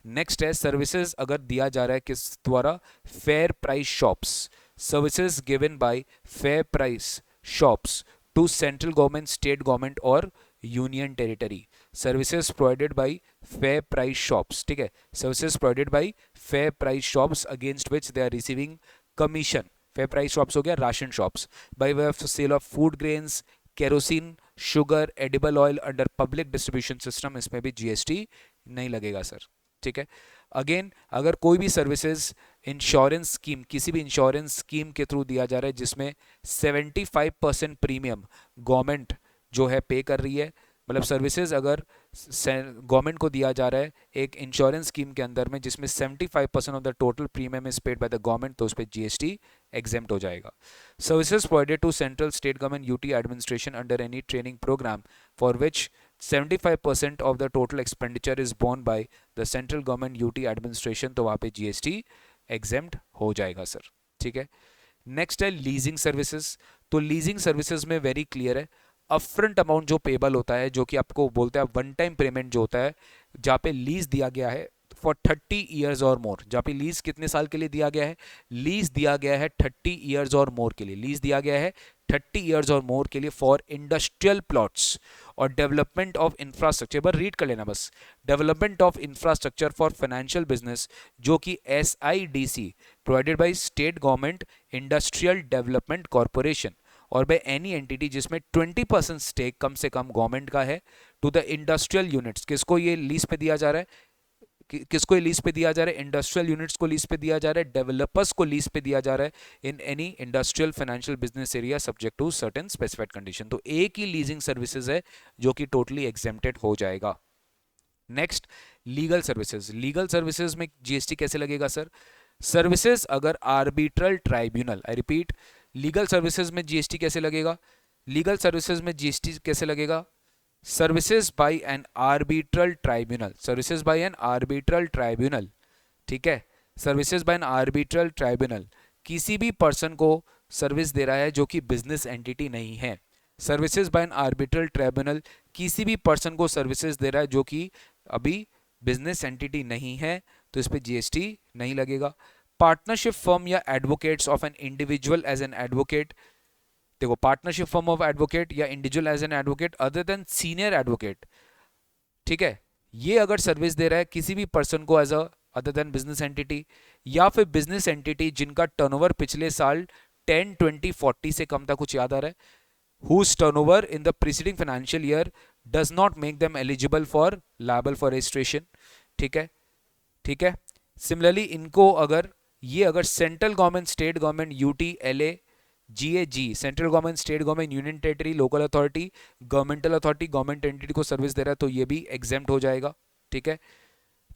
Next है services अगर दिया जा रहा है किस द्वारा, fair price shops, services given by fair price shops to central government state government और union territory. Services provided by fair price shops, ठीक है, services provided by fair price shops against which they are receiving commission. Fair price shops हो गया ration shops, by way of sale of food grains, kerosene, sugar, edible oil under public distribution system, इसमें भी GST नहीं लगेगा sir, ठीक है। Again अगर कोई भी सर्विसेज इंश्योरेंस स्कीम किसी भी इंश्योरेंस स्कीम के थ्रू दिया जा रहा है जिसमें 75% प्रीमियम गवर्नमेंट जो है पे कर रही है, मतलब सर्विसेज अगर गवर्नमेंट को दिया जा रहा है एक इंश्योरेंस स्कीम के अंदर में जिसमें 75% of the total premium is paid by the government, तो उस पर जीएसटी एग्जेम्प्ट हो जाएगा। Services provided to central state government UT administration under any training programme for which 75% of the total expenditure is borne by the central government UT administration, तो वहाँ पे GST exempt हो जाएगा सर, ठीक है। Next है लीजिंग सर्विसेज। तो leasing services में वेरी क्लियर है अपफ्रंट अमाउंट जो पेबल होता है जो कि आपको बोलते हैं वन टाइम पेमेंट जो होता है, जहाँ पे लीज दिया गया है फॉर 30 ईयर्स और मोर। जहाँ पे लीज कितने साल के लिए दिया गया है, लीज दिया गया है 30 ईयर्स और मोर के लिए, लीज दिया गया है 30 ईयर्स और मोर के लिए फॉर इंडस्ट्रियल प्लॉट्स और डेवलपमेंट ऑफ इंफ्रास्ट्रक्चर। एक बार रीड कर लेना बस, development of infrastructure for financial business जो कि SIDC provided by state government industrial development corporation और बाय एनी एंटिटी जिसमें 20% स्टेक कम से कम गवर्नमेंट का है टू द इंडस्ट्रियल यूनिट्स। किसको ये लीज पे दिया जा रहा है, किसको लीज पे दिया जा रहा है, इंडस्ट्रियल यूनिट्स को लीज पे दिया जा रहा है, डेवलपर्स को लीज पे दिया जा रहा है in any industrial financial business area subject to certain specified condition. तो एक ही लीजिंग सर्विसेज है जो कि टोटली एग्जेम्प्टेड हो जाएगा। Next legal services. Legal services में जीएसटी कैसे लगेगा सर, सर्विसेज अगर arbitral tribunal, I repeat, legal services में जीएसटी कैसे लगेगा, लीगल सर्विसेज में जीएसटी कैसे लगेगा, services by an arbitral tribunal, services by an arbitral tribunal, ठीक है, services by an arbitral tribunal किसी भी पर्सन को सर्विस दे रहा है जो कि बिजनेस एंटिटी नहीं है। Services by an arbitral tribunal किसी भी पर्सन को सर्विसेज दे रहा है जो कि अभी बिजनेस एंटिटी नहीं है, तो इस पे जीएसटी नहीं लगेगा। पार्टनरशिप फर्म या advocates of an individual as an advocate, देखो पार्टनरशिप फर्म ऑफ एडवोकेट या individual as an advocate other than senior advocate, ठीक है, ये अगर सर्विस दे रहा है किसी भी पर्सन को as a other than business entity या फिर बिजनेस एंटिटी जिनका टर्नओवर पिछले साल 10, 20, 40 से कम था, कुछ याद आ रहा है, whose turnover in the preceding financial year does not make them eligible for liable for registration, ठीक है, ठीक है। सिमिलरली इनको अगर ये अगर central government state government UT LA GAG central government state government union territory local authority governmental authority government entity को service दे रहा है तो ये भी एग्जेम्प्ट हो जाएगा, ठीक है,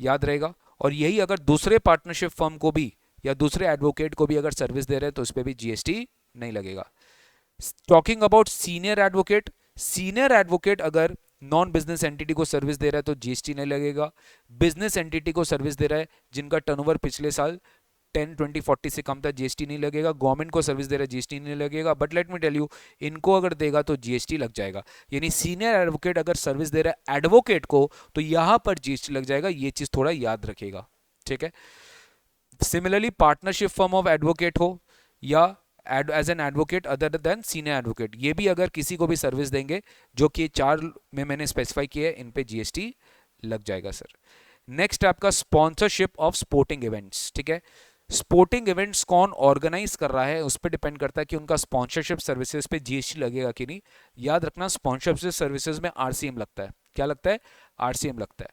याद रहेगा। और यही अगर दूसरे पार्टनरशिप फर्म को भी या दूसरे एडवोकेट को भी अगर सर्विस दे रहे हैं तो उस पर भी जीएसटी नहीं लगेगा। Talking about senior advocate, senior advocate अगर नॉन बिजनेस एंटिटी को सर्विस दे रहा है तो जीएसटी नहीं लगेगा। बिजनेस एंटिटी को सर्विस दे रहा है जिनका टर्नओवर पिछले साल 10, 20, 40 से कम था, जीएसटी नहीं लगेगा। गवर्नमेंट को सर्विस दे रहा है, जीएसटी नहीं लगेगा। But let me tell you, इनको अगर देगा तो जीएसटी लग जाएगा। यानी सीनियर एडवोकेट अगर सर्विस दे रहा है एडवोकेट को तो यहां पर जीएसटी लग जाएगा, ये चीज थोड़ा याद रखेगा, ठीक है। Similarly partnership firm of advocate हो या as an advocate other than senior advocate, ये भी अगर किसी को भी सर्विस देंगे जो कि 4 में मैंने स्पेसिफाई किया है, इन पे जीएसटी लग जाएगा सर। नेक्स्ट आपका स्पॉन्सरशिप ऑफ स्पोर्टिंग इवेंट्स, ठीक है। स्पोर्टिंग इवेंट्स कौन ऑर्गेनाइज कर रहा है उस पर डिपेंड करता है कि उनका स्पॉन्सरशिप सर्विसेज पे जीएसटी लगेगा कि नहीं। याद रखना स्पॉन्सरशिप सर्विसेज में आरसीएम लगता है। क्या लगता है? आरसीएम लगता है।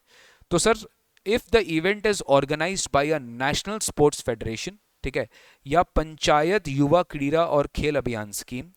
तो sir if the event is organised by a national sports federation, ठीक है, या पंचायत युवा क्रीड़ा और खेल अभियान स्कीम,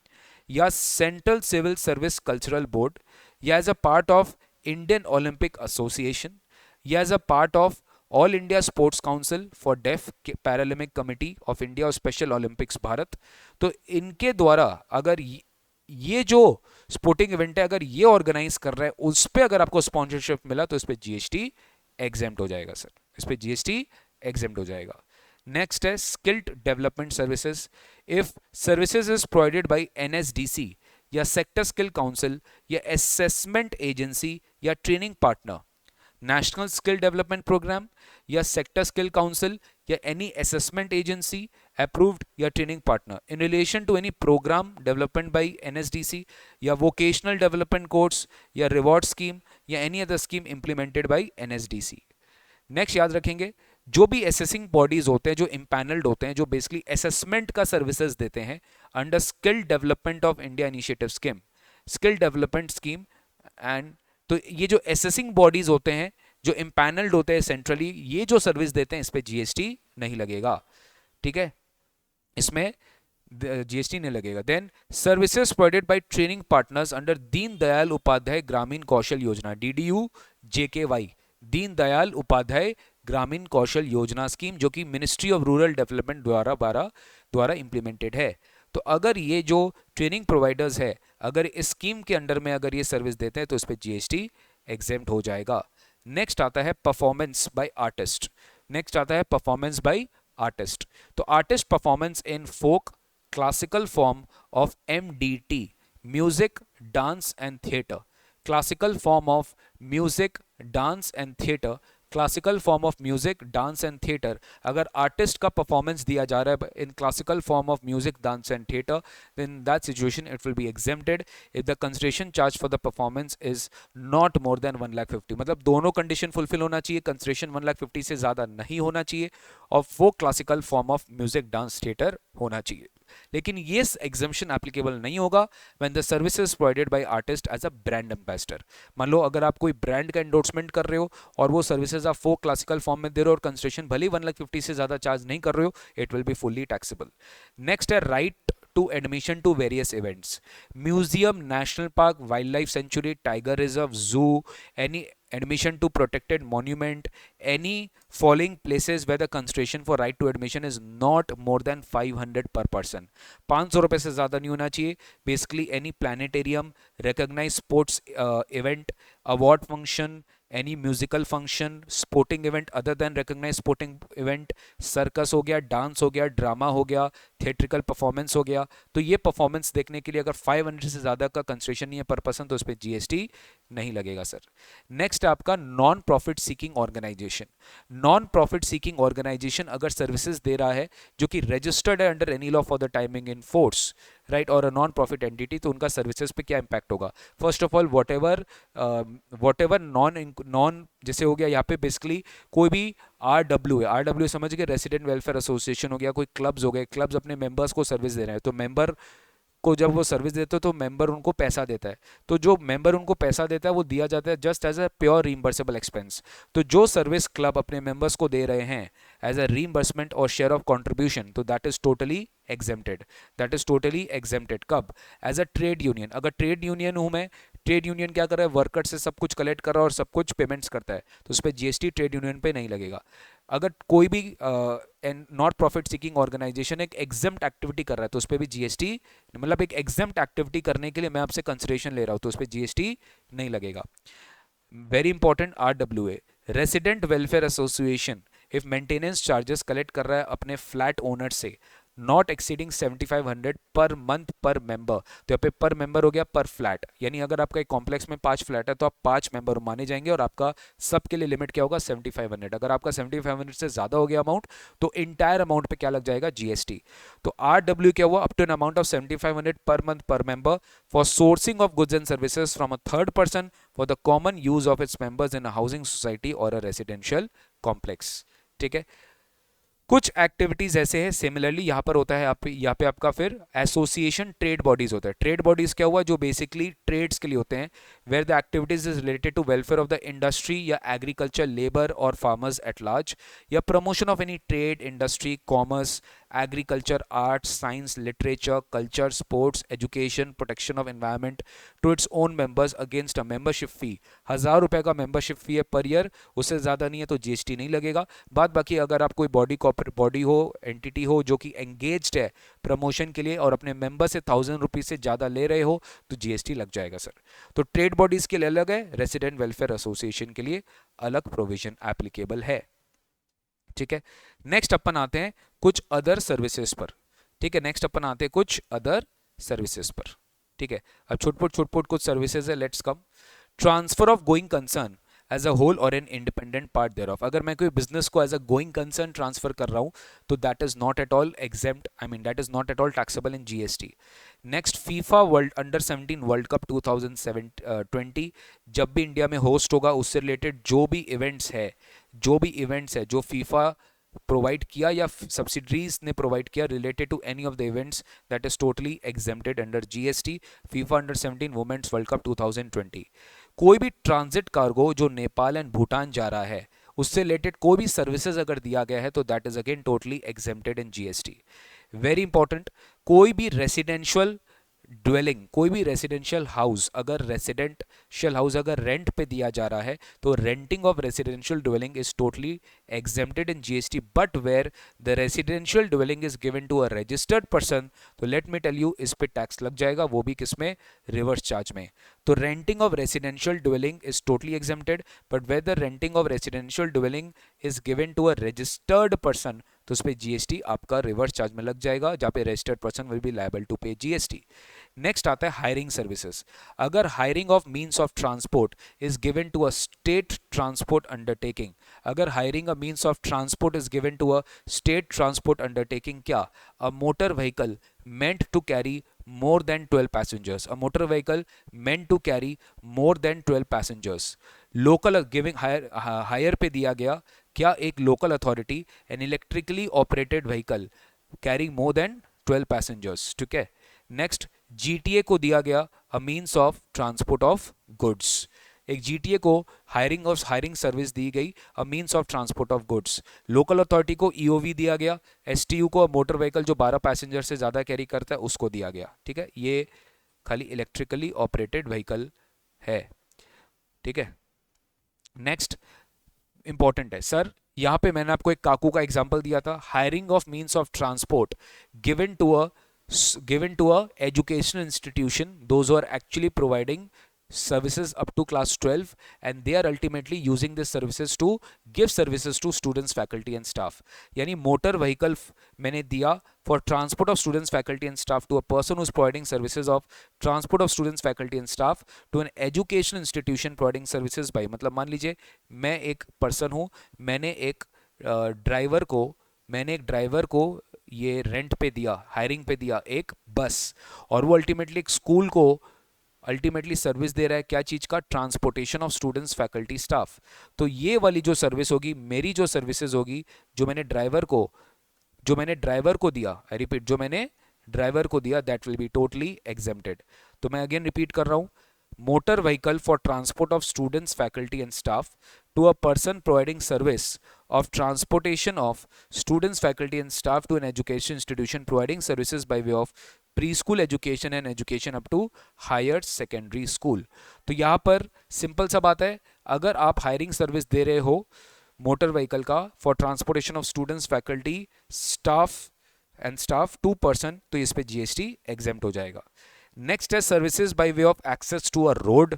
या central civil service cultural board, या as a part of Indian Olympic association, या as a part of All India sports council for deaf Paralympic committee of India और स्पेशल ओलंपिक्स भारत, तो इनके द्वारा अगर ये जो स्पोर्टिंग इवेंट है अगर ये ऑर्गेनाइज कर रहा है उस पर अगर आपको स्पॉन्सरशिप मिला तो इस पर जीएसटी एग्जेम्प्ट हो जाएगा सर, इस पर जीएसटी एग्जेम्प्ट हो जाएगा। नेक्स्ट है skilled development services. If services is provided by NSDC या सेक्टर स्किल काउंसिल या असेसमेंट एजेंसी या training partner, national skill development programme या सेक्टर स्किल काउंसिल या एनी असेसमेंट एजेंसी approved या training partner in relation to any program development by NSDC या vocational development course या reward scheme या any other scheme implemented by NSDC। Next याद रखेंगे जो भी असेसिंग बॉडीज होते हैं जो इम्पैनल्ड होते हैं जो बेसिकली असेसमेंट का सर्विसेज देते हैं under skill development of India initiative scheme, skill development scheme and, तो ये जो असेसिंग बॉडीज होते हैं जो इम्पैनल्ड होते हैं सेंट्रली, ये जो सर्विस देते हैं इस पे जीएसटी नहीं लगेगा, ठीक है, इसमें जीएसटी नहीं लगेगा। Then services provided by training partners under Deen Dayal Upadhyay ग्रामीण कौशल योजना डीडीयू जेकेवाई, दीन दयाल उपाध्याय ग्रामीण कौशल योजना स्कीम जो कि मिनिस्ट्री ऑफ रूरल डेवलपमेंट द्वारा इंप्लीमेंटेड है। तो अगर ये जो ट्रेनिंग प्रोवाइडर्स है अगर इस स्कीम के अंडर में अगर ये सर्विस देते हैं तो इस पर जीएसटी एग्जेम्प्ट हो जाएगा। नेक्स्ट आता है परफॉर्मेंस बाय आर्टिस्ट। नेक्स्ट आता है परफॉर्मेंस बाय आर्टिस्ट। तो artist performance in folk classical form of MDT, music dance and theatre, classical form of music dance and theatre, classical form of music dance and theatre, अगर artist का performance दिया जा रहा है in classical form of music dance and theatre, then that situation it will be exempted if the consideration charge for the performance is not more than 1,50,000। मतलब दोनों condition fulfil होना चाहिए, कंसिडरेशन 1,50,000 से ज़्यादा नहीं होना चाहिए और वो classical form of music dance theatre होना चाहिए। लेकिन ये एग्जाम्पशन एप्लीकेबल नहीं होगा when the services provided by artist as a brand ambassador. मान लो अगर आप कोई ब्रांड का एंडोर्समेंट कर रहे हो और वो सर्विसेज आप फोक क्लासिकल फॉर्म में दे रहे हो और कंसिडरेशन भले 1,50,000 से ज़्यादा चार्ज नहीं कर रहे हो, it will be fully taxable. Next है right to admission to various events, museum, national park, wildlife sanctuary, tiger reserve, zoo, any admission to protected monument, any following places where the consideration for right to admission is not more than 500 per person। 500 रुपए से ज़्यादा नहीं होना चाहिए। Basically any planetarium, recognise sports event, award function, any musical function, sporting event other than recognise sporting event, circus हो गया, dance हो गया, ड्रामा हो गया, थिएट्रिकल परफॉर्मेंस हो गया, तो ये परफॉर्मेंस देखने के लिए अगर 500 से ज़्यादा का कंसिडरेशन नहीं है पर पर्सन तो उस पर जीएसटी नहीं लगेगा सर। नेक्स्ट आपका non profit seeking organisation. Non profit seeking organisation अगर सर्विसेज दे रहा है जो कि रजिस्टर्ड है under any law for the timing in force, right, और अ नॉन प्रॉफिट एंटिटी, तो उनका सर्विसेज पे क्या इंपैक्ट होगा? First of all what ever non जैसे हो गया यहाँ पे बेसिकली कोई भी RW समझ गए, रेसिडेंट वेलफेयर एसोसिएशन हो गया, कोई क्लब्स हो गए, क्लब्स अपने मेंबर्स को सर्विस दे रहे हैं, तो मेंबर को जब वो सर्विस देते हो तो मेंबर उनको पैसा देता है, तो जो मेंबर उनको पैसा देता है वो दिया जाता है just as a pure reimbursable expense. तो जो सर्विस क्लब अपने मेंबर्स को दे रहे हैं एज अ रीइंबर्समेंट और शेयर ऑफ कंट्रीब्यूशन, तो that is totally exempted, that is totally exempted. कब? As a trade union. अगर ट्रेड यूनियन हूं मैं, ट्रेड यूनियन क्या कर रहा है? वर्कर से सब कुछ कलेक्ट कर रहा है और सब कुछ पेमेंट्स करता है, तो उस पर जीएसटी ट्रेड यूनियन पे नहीं लगेगा। अगर कोई भी नॉट प्रॉफिट सीकिंग ऑर्गेनाइजेशन एक एग्जेम्प्ट एक्टिविटी कर रहा है तो उस पर भी जीएसटी, मतलब एक एग्जेम्प्ट एक्टिविटी करने के लिए मैं आपसे कंसिडरेशन ले रहा हूँ तो उस पर जीएसटी नहीं लगेगा। Very important, RWA, resident welfare association, if maintenance charges collect कर रहा है अपने फ्लैट ओनर से not exceeding 7500 per month per member. तो यहाँ पे पर मेंबर हो गया पर फ्लैट, यानी अगर आपका एक कॉम्प्लेक्स में 5 फ्लैट है तो आप 5 मेंबर माने जाएंगे और आपका सबके लिए लिमिट क्या होगा 7500। अगर आपका 7500 से ज्यादा हो गया अमाउंट तो इंटायर अमाउंट पे क्या लग जाएगा जीएसटी। तो RW क्या हुआ, up to an amount of 7500 per month per member for sourcing of goods and services from a third person for the common use of its members in a housing society और a residential complex. ठीक है, कुछ activities ऐसे हैं similarly यहाँ पर होता है, आप यहाँ पे आपका फिर एसोसिएशन ट्रेड बॉडीज होता है। ट्रेड बॉडीज क्या हुआ, जो बेसिकली ट्रेड्स के लिए होते हैं, where the activities is related to welfare of the industry या एग्रीकल्चर लेबर और फार्मर्स एट लार्ज, या promotion of any trade industry commerce agriculture arts science literature culture sports education protection of environment to its own members against a membership fee. 1000 रुपए का membership fee है per year, उससे ज़्यादा नहीं है तो GST नहीं लगेगा। बाद बाकी अगर आप कोई बॉडी हो एंटिटी हो जो कि एंगेज्ड है प्रमोशन के लिए और अपने मेंबर से 1000 रुपीज से ज़्यादा ले रहे हो तो जीएसटी लग जाएगा सर। तो ट्रेड बॉडीज़ के लिए अलग है, रेसिडेंट वेलफेयर एसोसिएशन के लिए अलग प्रोविजन एप्लीकेबल है। ठीक है, नेक्स्ट अपन आते हैं कुछ अदर सर्विसेज पर। ठीक है, नेक्स्ट अपन आते हैं कुछ अदर सर्विसेज पर। ठीक है, अब छुटपुट कुछ सर्विसेज है, let's come. Transfer of going concern as a whole और an independent part thereof. अगर मैं कोई बिजनेस को as a going concern transfer कर रहा हूं तो that is not at all exempt, I mean that is not at all taxable in GST. Next, FIFA world under 17 world cup 2020 जब भी इंडिया में होस्ट होगा उससे रिलेटेड जो भी इवेंट्स है जो फीफा प्रोवाइड किया या सब्सिडरीज ने प्रोवाइड किया related to any of the events that is totally exempted under GST. FIFA under 17 women's world cup 2020। कोई भी ट्रांजिट कार्गो जो नेपाल एंड भूटान जा रहा है उससे रिलेटेड कोई भी सर्विसेज अगर दिया गया है तो that is again totally exempted in GST. Very important, कोई भी रेसिडेंशियल ड्वेलिंग, कोई भी रेसिडेंशियल हाउस अगर रेंट पे दिया जा रहा है तो renting of residential dwelling is totally exempted in GST, but where the residential dwelling is given to a registered person तो let me tell you इस पे टैक्स लग जाएगा, वो भी किसमें, रिवर्स चार्ज में। तो renting of residential dwelling is totally exempted, but where the renting of residential dwelling is given to a registered person तो उस पर जीएसटी आपका रिवर्स चार्ज में लग जाएगा, जहां पे registered person will be liable to pay GST. Next आता है हायरिंग सर्विसेज। अगर hiring of means of transport is given to a state transport undertaking, अगर hiring a means of transport is given to a state transport undertaking, क्या a motor vehicle meant to carry more than 12 passengers, a motor vehicle meant to carry more than 12 passengers, local giving hire पे दिया गया क्या, एक local authority an electrically operated vehicle carrying more than 12 passengers. ठीक है, next, GTA को दिया गया a means of transport of goods, एक जीटीए को हायरिंग सर्विस दी गई a means of transport of goods. Local authority को ईओवी दिया गया, एसटीयू को मोटर व्हीकल जो 12 पैसेंजर से ज़्यादा कैरी करता है उसको दिया गया। ठीक है, ये खाली इलेक्ट्रिकली ऑपरेटेड व्हीकल है। ठीक है, नेक्स्ट इंपॉर्टेंट है सर, यहां पे मैंने आपको एक काकू का एग्जांपल दिया था, hiring of means of transport given to a educational institution those are actually providing services up to class 12 and they are ultimately using this services to give services to students faculty and staff। यानी motor vehicle मैंने दिया for transport of students faculty and staff to a person who is providing services of transport of students faculty and staff to an educational institution providing services by, मतलब मान लीजिए मैं एक person हूँ, मैंने एक ड्राइवर को ये रेंट पे दिया, हायरिंग पे दिया एक बस, और वो अल्टीमेटली एक स्कूल को अल्टीमेटली सर्विस दे रहा है क्या चीज का, transportation of students faculty staff. तो ये वाली जो सर्विस होगी, मेरी जो सर्विसेज होगी जो मैंने ड्राइवर को दिया, आई रिपीट, जो मैंने ड्राइवर को दिया, that will be totally exempted. तो मैं अगेन रिपीट कर रहा हूं, motor vehicle for transport of students faculty and staff to a person providing service of transportation of students faculty and staff to an education institution providing services by way of preschool education and education up to higher secondary school। तो यहाँ पर simple सा बात है, अगर आप hiring service दे रहे हो मोटर व्हीकल का for transportation of students faculty staff to person तो इस पे जीएसटी एग्जेम्प्ट हो जाएगा। नेक्स्ट है services by way of access to a road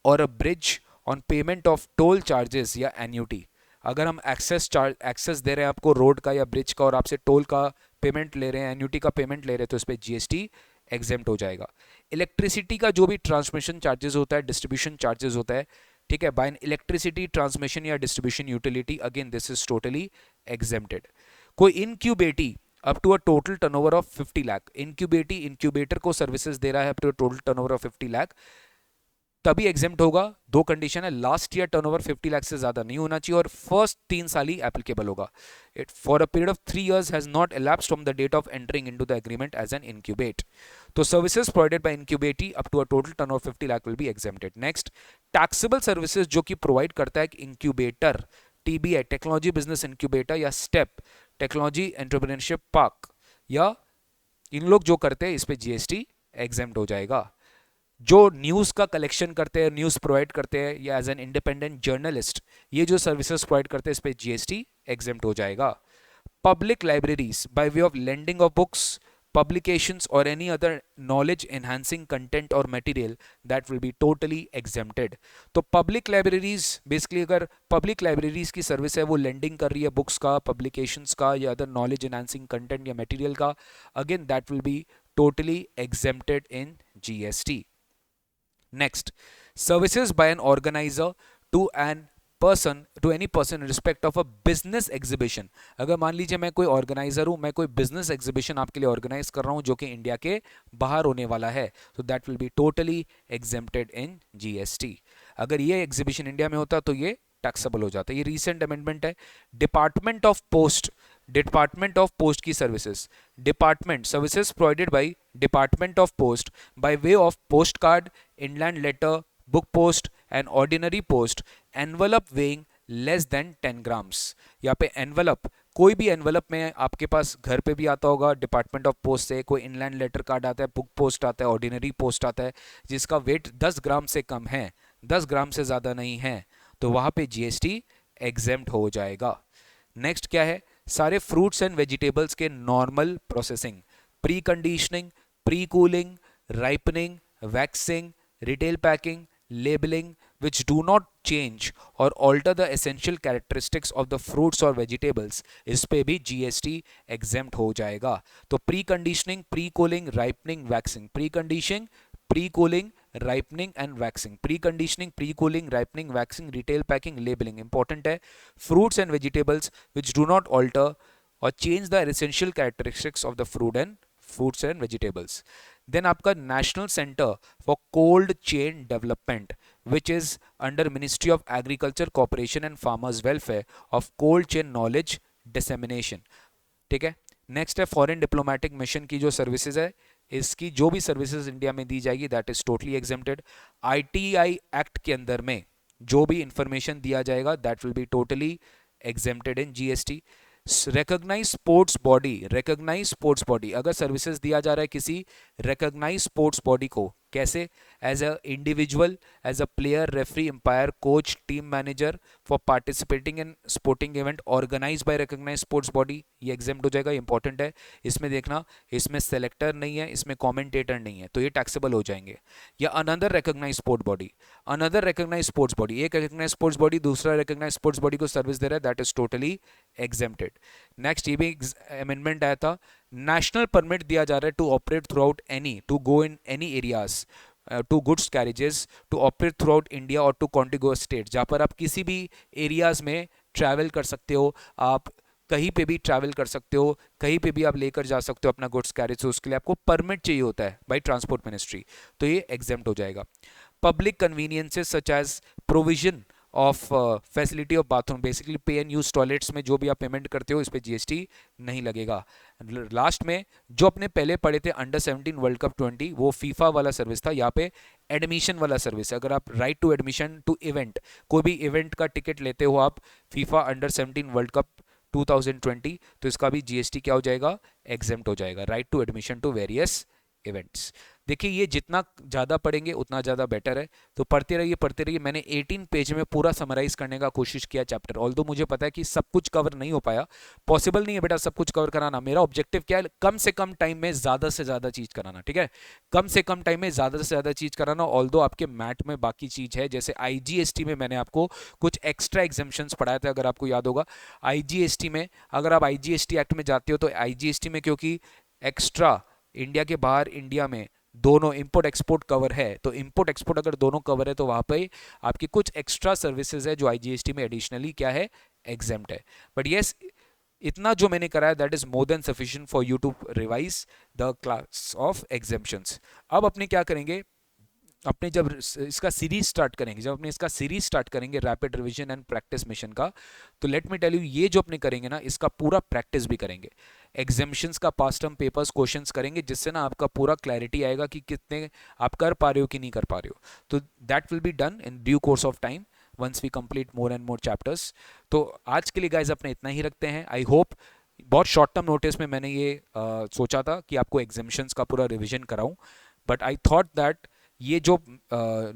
और a bridge on payment of toll charges या एन्यूटी। अगर हम एक्सेस दे रहे हैं आपको रोड का या ब्रिज का और आपसे टोल का पेमेंट ले रहे हैं, एन्यूटी का पेमेंट ले रहे हैं, तो इस पर जीएसटी एग्जेम्प्ट हो जाएगा। इलेक्ट्रिसिटी का जो भी ट्रांसमिशन चार्जेस होता है, डिस्ट्रीब्यूशन चार्जेस होता है, ठीक है, बाय एन इलेक्ट्रिसिटी ट्रांसमिशन या distribution utility, again this is totally exempted. कोई incubatee up to a total turnover of 50 lakh, incubator को सर्विसेज दे रहा है up to a total turnover of 50 lakh, तभी एग्जेम्प्ट होगा। दो कंडीशन है, लास्ट ईयर टर्नओवर 50 लाख से ज्यादा नहीं होना चाहिए और फर्स्ट 3 साल ही एप्लीकेबल होगा। It for a period of 3 years has not elapsed from the date of entering into the agreement as an incubatee. तो services provided by incubatee up to a total turnover 50 lakh will be exempted. Next, taxable services जो कि provide करता है incubator, TBI technology business incubator या STEP technology entrepreneurship park, या इन लोग जो करते हैं इस पे जीएसटी एग्जेम्प्ट हो जाएगा। जो न्यूज़ का कलेक्शन करते हैं, न्यूज़ प्रोवाइड करते हैं, या एज एन इंडिपेंडेंट जर्नलिस्ट, ये जो सर्विसेज प्रोवाइड करते हैं इस पे जीएसटी एग्जेम्प्ट हो जाएगा। Public libraries bye way of lending of books, publications or any other knowledge enhancing content or material that will be totally exempted। तो public libraries basically, अगर public libraries की service है वो lending कर रही है बुक्स का, publications का या other knowledge enhancing content या material का, again that will be totally exempted in GST। Next, services by an organizer to any person in respect of a business exhibition। अगर मान लीजिए मैं कोई ऑर्गेनाइजर हूं, मैं कोई बिजनेस एग्जीबिशन आपके लिए ऑर्गेनाइज कर रहा हूं जो कि इंडिया के बाहर होने वाला है, तो that will be totally exempted in GST. अगर ये एग्जीबिशन इंडिया में होता तो ये टैक्सेबल हो जाता है। ये रीसेंट अमेंडमेंट है। डिपार्टमेंट ऑफ पोस्ट की services, department services provided by department of post by way of post card, inland letter, book post and ordinary post, envelope weighing less than 10 grams. यहाँ पे envelope, कोई भी envelope में आपके पास घर पे भी आता होगा डिपार्टमेंट ऑफ पोस्ट से, कोई इनलैंड लेटर कार्ड आता है, बुक पोस्ट आता है, ऑर्डिनरी पोस्ट आता है, जिसका वेट 10 ग्राम से कम है, 10 ग्राम से ज़्यादा नहीं है, तो वहाँ पे जीएसटी एग्जेम्प्ट हो जाएगा। नेक्स्ट क्या है, सारे फ्रूट्स एंड वेजिटेबल्स के normal processing, pre conditioning, pre cooling, ripening, waxing, retail packing, labeling which do not change or alter the essential characteristics of the fruits or vegetables, इस पे भी GST exempt हो जाएगा। तो pre conditioning, pre cooling, ripening, waxing, pre conditioning, pre cooling, ripening and waxing, pre conditioning, pre cooling, ripening, waxing, retail packing, labelling, important है। Fruits and vegetables which do not alter और change the essential characteristics of the fruits and vegetables। Then आपका national centre for cold chain development which is under ministry of agriculture, corporation and farmers welfare of cold chain knowledge dissemination, ठीक है। Next है foreign diplomatic mission की जो services है, इसकी जो भी सर्विसेज इंडिया में दी जाएगी that is totally exempted. ITI act के अंदर में जो भी इंफॉर्मेशन दिया जाएगा that will be totally exempted in GST. Recognise sports body, अगर सर्विसेज दिया जा रहा है किसी रिकॉग्नाइज स्पोर्ट्स बॉडी को, कैसे, as a individual, as a player, referee, umpire, coach, team manager for participating in sporting event organise by recognise sports body, ये exempt हो जाएगा। इंपॉर्टेंट है, इसमें देखना, इसमें सेलेक्टर नहीं है, इसमें कॉमेंटेटर नहीं है, तो ये टैक्सेबल हो जाएंगे। या अनदर रिकॉग्नाइज स्पोर्ट्स बॉडी, एक रिकॉग्नाइज स्पोर्ट्स बॉडी दूसरा रिकॉग्नाइज स्पोर्ट्स बॉडी को सर्विस दे रहा है, that is totally exempted. Next, ये भी अमेंडमेंट आया था, नेशनल परमिट दिया जा रहा है to operate throughout to go in any areas, to goods carriages to operate throughout India और टू कॉन्टिगुअस स्टेट, जहाँ पर आप किसी भी एरियाज में ट्रैवल कर सकते हो, आप कहीं पे भी ट्रैवल कर सकते हो, कहीं पे भी आप लेकर जा सकते हो अपना गुड्स कैरेज, तो उसके लिए आपको परमिट चाहिए होता है बाय ट्रांसपोर्ट मिनिस्ट्री, तो ये एग्जेम्प्ट हो जाएगा। Public conveniences such as provision of facility of bathroom, basically pay and use toilets में जो भी आप पेमेंट करते हो इस पे जीएसटी नहीं लगेगा। लास्ट में जो अपने पहले पढ़े थे अंडर 17 वर्ल्ड कप 20, वो फीफा वाला सर्विस था, यहाँ पे एडमिशन वाला सर्विस है। अगर आप right to admission to event, कोई भी इवेंट का टिकट लेते हो आप फीफा अंडर 17 वर्ल्ड कप 2020, तो इसका भी जीएसटी क्या हो जाएगा, एग्जेम्प्ट हो जाएगा, right to admission to various events. देखिए ये जितना ज़्यादा पढ़ेंगे उतना ज़्यादा बेटर है, तो पढ़ते रहिए पढ़ते रहिए। मैंने 18 पेज में पूरा समराइज करने का कोशिश किया चैप्टर, ऑल्दो मुझे पता है कि सब कुछ कवर नहीं हो पाया, पॉसिबल नहीं है बेटा सब कुछ कवर कराना। मेरा ऑब्जेक्टिव क्या है, कम से कम टाइम में ज़्यादा से ज़्यादा चीज़ कराना, ठीक है, कम से कम टाइम में ज़्यादा से ज़्यादा चीज़ कराना। ऑल्दो आपके मैट में बाकी चीज़ है, जैसे आईजीएसटी में मैंने आपको कुछ एक्स्ट्रा एग्जाम्शंस पढ़ाए थे, अगर आपको याद होगा। आईजीएसटी में अगर आप आईजीएसटी एक्ट में जाते हो तो आईजीएसटी में क्योंकि एक्स्ट्रा इंडिया के बाहर इंडिया में दोनों इंपोर्ट एक्सपोर्ट कवर है, तो इंपोर्ट एक्सपोर्ट अगर दोनों कवर है तो वहाँ पे आपकी कुछ एक्स्ट्रा सर्विसेज है जो आईजीएसटी में एडिशनली क्या है, एग्जेम्प्ट है। बट येस, इतना जो मैंने कराया that is more than sufficient for you to revise the class of exemptions. अब अपने क्या करेंगे, अपने जब इसका सीरीज स्टार्ट करेंगे, जब अपने इसका सीरीज स्टार्ट करेंगे rapid revision and practice mission का, तो लेट मी टेल यू ये जो अपने करेंगे ना इसका पूरा प्रैक्टिस भी करेंगे। एग्जामिशंस का पास्ट टर्म पेपर्स क्वेश्चंस करेंगे, जिससे ना आपका पूरा क्लैरिटी आएगा कि कितने आप कर पा रहे हो कि नहीं कर पा रहे हो। तो that will be done in due course of time once we complete more and more chapters. तो आज के लिए गाइज अपने इतना ही रखते हैं। आई होप बहुत शॉर्ट टर्म नोटिस में मैंने ये सोचा था कि आपको एग्जामिशंस का पूरा रिविजन कराऊं, बट आई थॉट दैट ये जो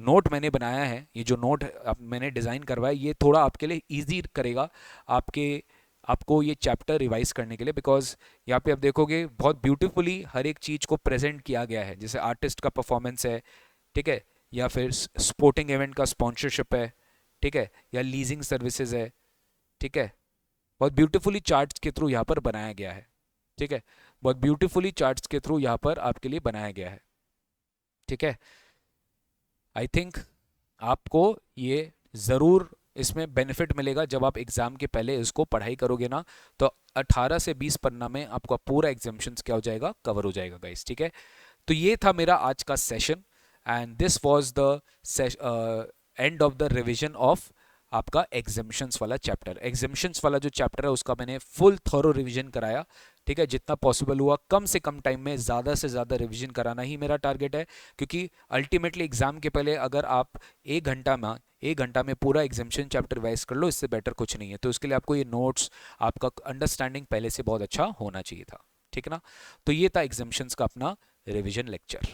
नोट मैंने बनाया है, ये जो नोट मैंने डिज़ाइन करवाया, ये थोड़ा आपके लिए इजी करेगा आपको ये चैप्टर रिवाइज करने के लिए, बिकॉज यहाँ पे आप देखोगे बहुत ब्यूटीफुली हर एक चीज़ को प्रेजेंट किया गया है, जैसे आर्टिस्ट का परफॉर्मेंस है, ठीक है, या फिर स्पोर्टिंग इवेंट का स्पॉन्सरशिप है, ठीक है, या लीजिंग सर्विसेज है, ठीक है, बहुत ब्यूटीफुली चार्ट्स के थ्रू यहाँ पर बनाया गया है, ठीक है, बहुत ब्यूटीफुली चार्ट्स के थ्रू यहाँ पर आपके लिए बनाया गया है, ठीक है। आई थिंक आपको ये ज़रूर इसमें बेनिफिट मिलेगा जब आप एग्ज़ाम के पहले इसको पढ़ाई करोगे ना, तो 18 से 20 पन्ना में आपका पूरा एग्जाम्शंस क्या हो जाएगा, कवर हो जाएगा गाइस, ठीक है। तो ये था मेरा आज का session and this was the end of the revision of आपका एग्जाम्शंस वाला चैप्टर। एग्जाम्शंस वाला जो चैप्टर है उसका मैंने फुल थॉरो रिवीजन कराया, ठीक है, जितना पॉसिबल हुआ कम से कम टाइम में ज़्यादा से ज़्यादा रिवीजन कराना ही मेरा टारगेट है, क्योंकि अल्टीमेटली एग्जाम के पहले अगर आप एक घंटा में पूरा एग्जाम्शन चैप्टर वाइज कर लो, इससे बेटर कुछ नहीं है। तो उसके लिए आपको ये नोट्स, आपका अंडरस्टैंडिंग पहले से बहुत अच्छा होना चाहिए था, ठीक है ना। तो ये था एग्जाम्शंस का अपना रिविजन लेक्चर।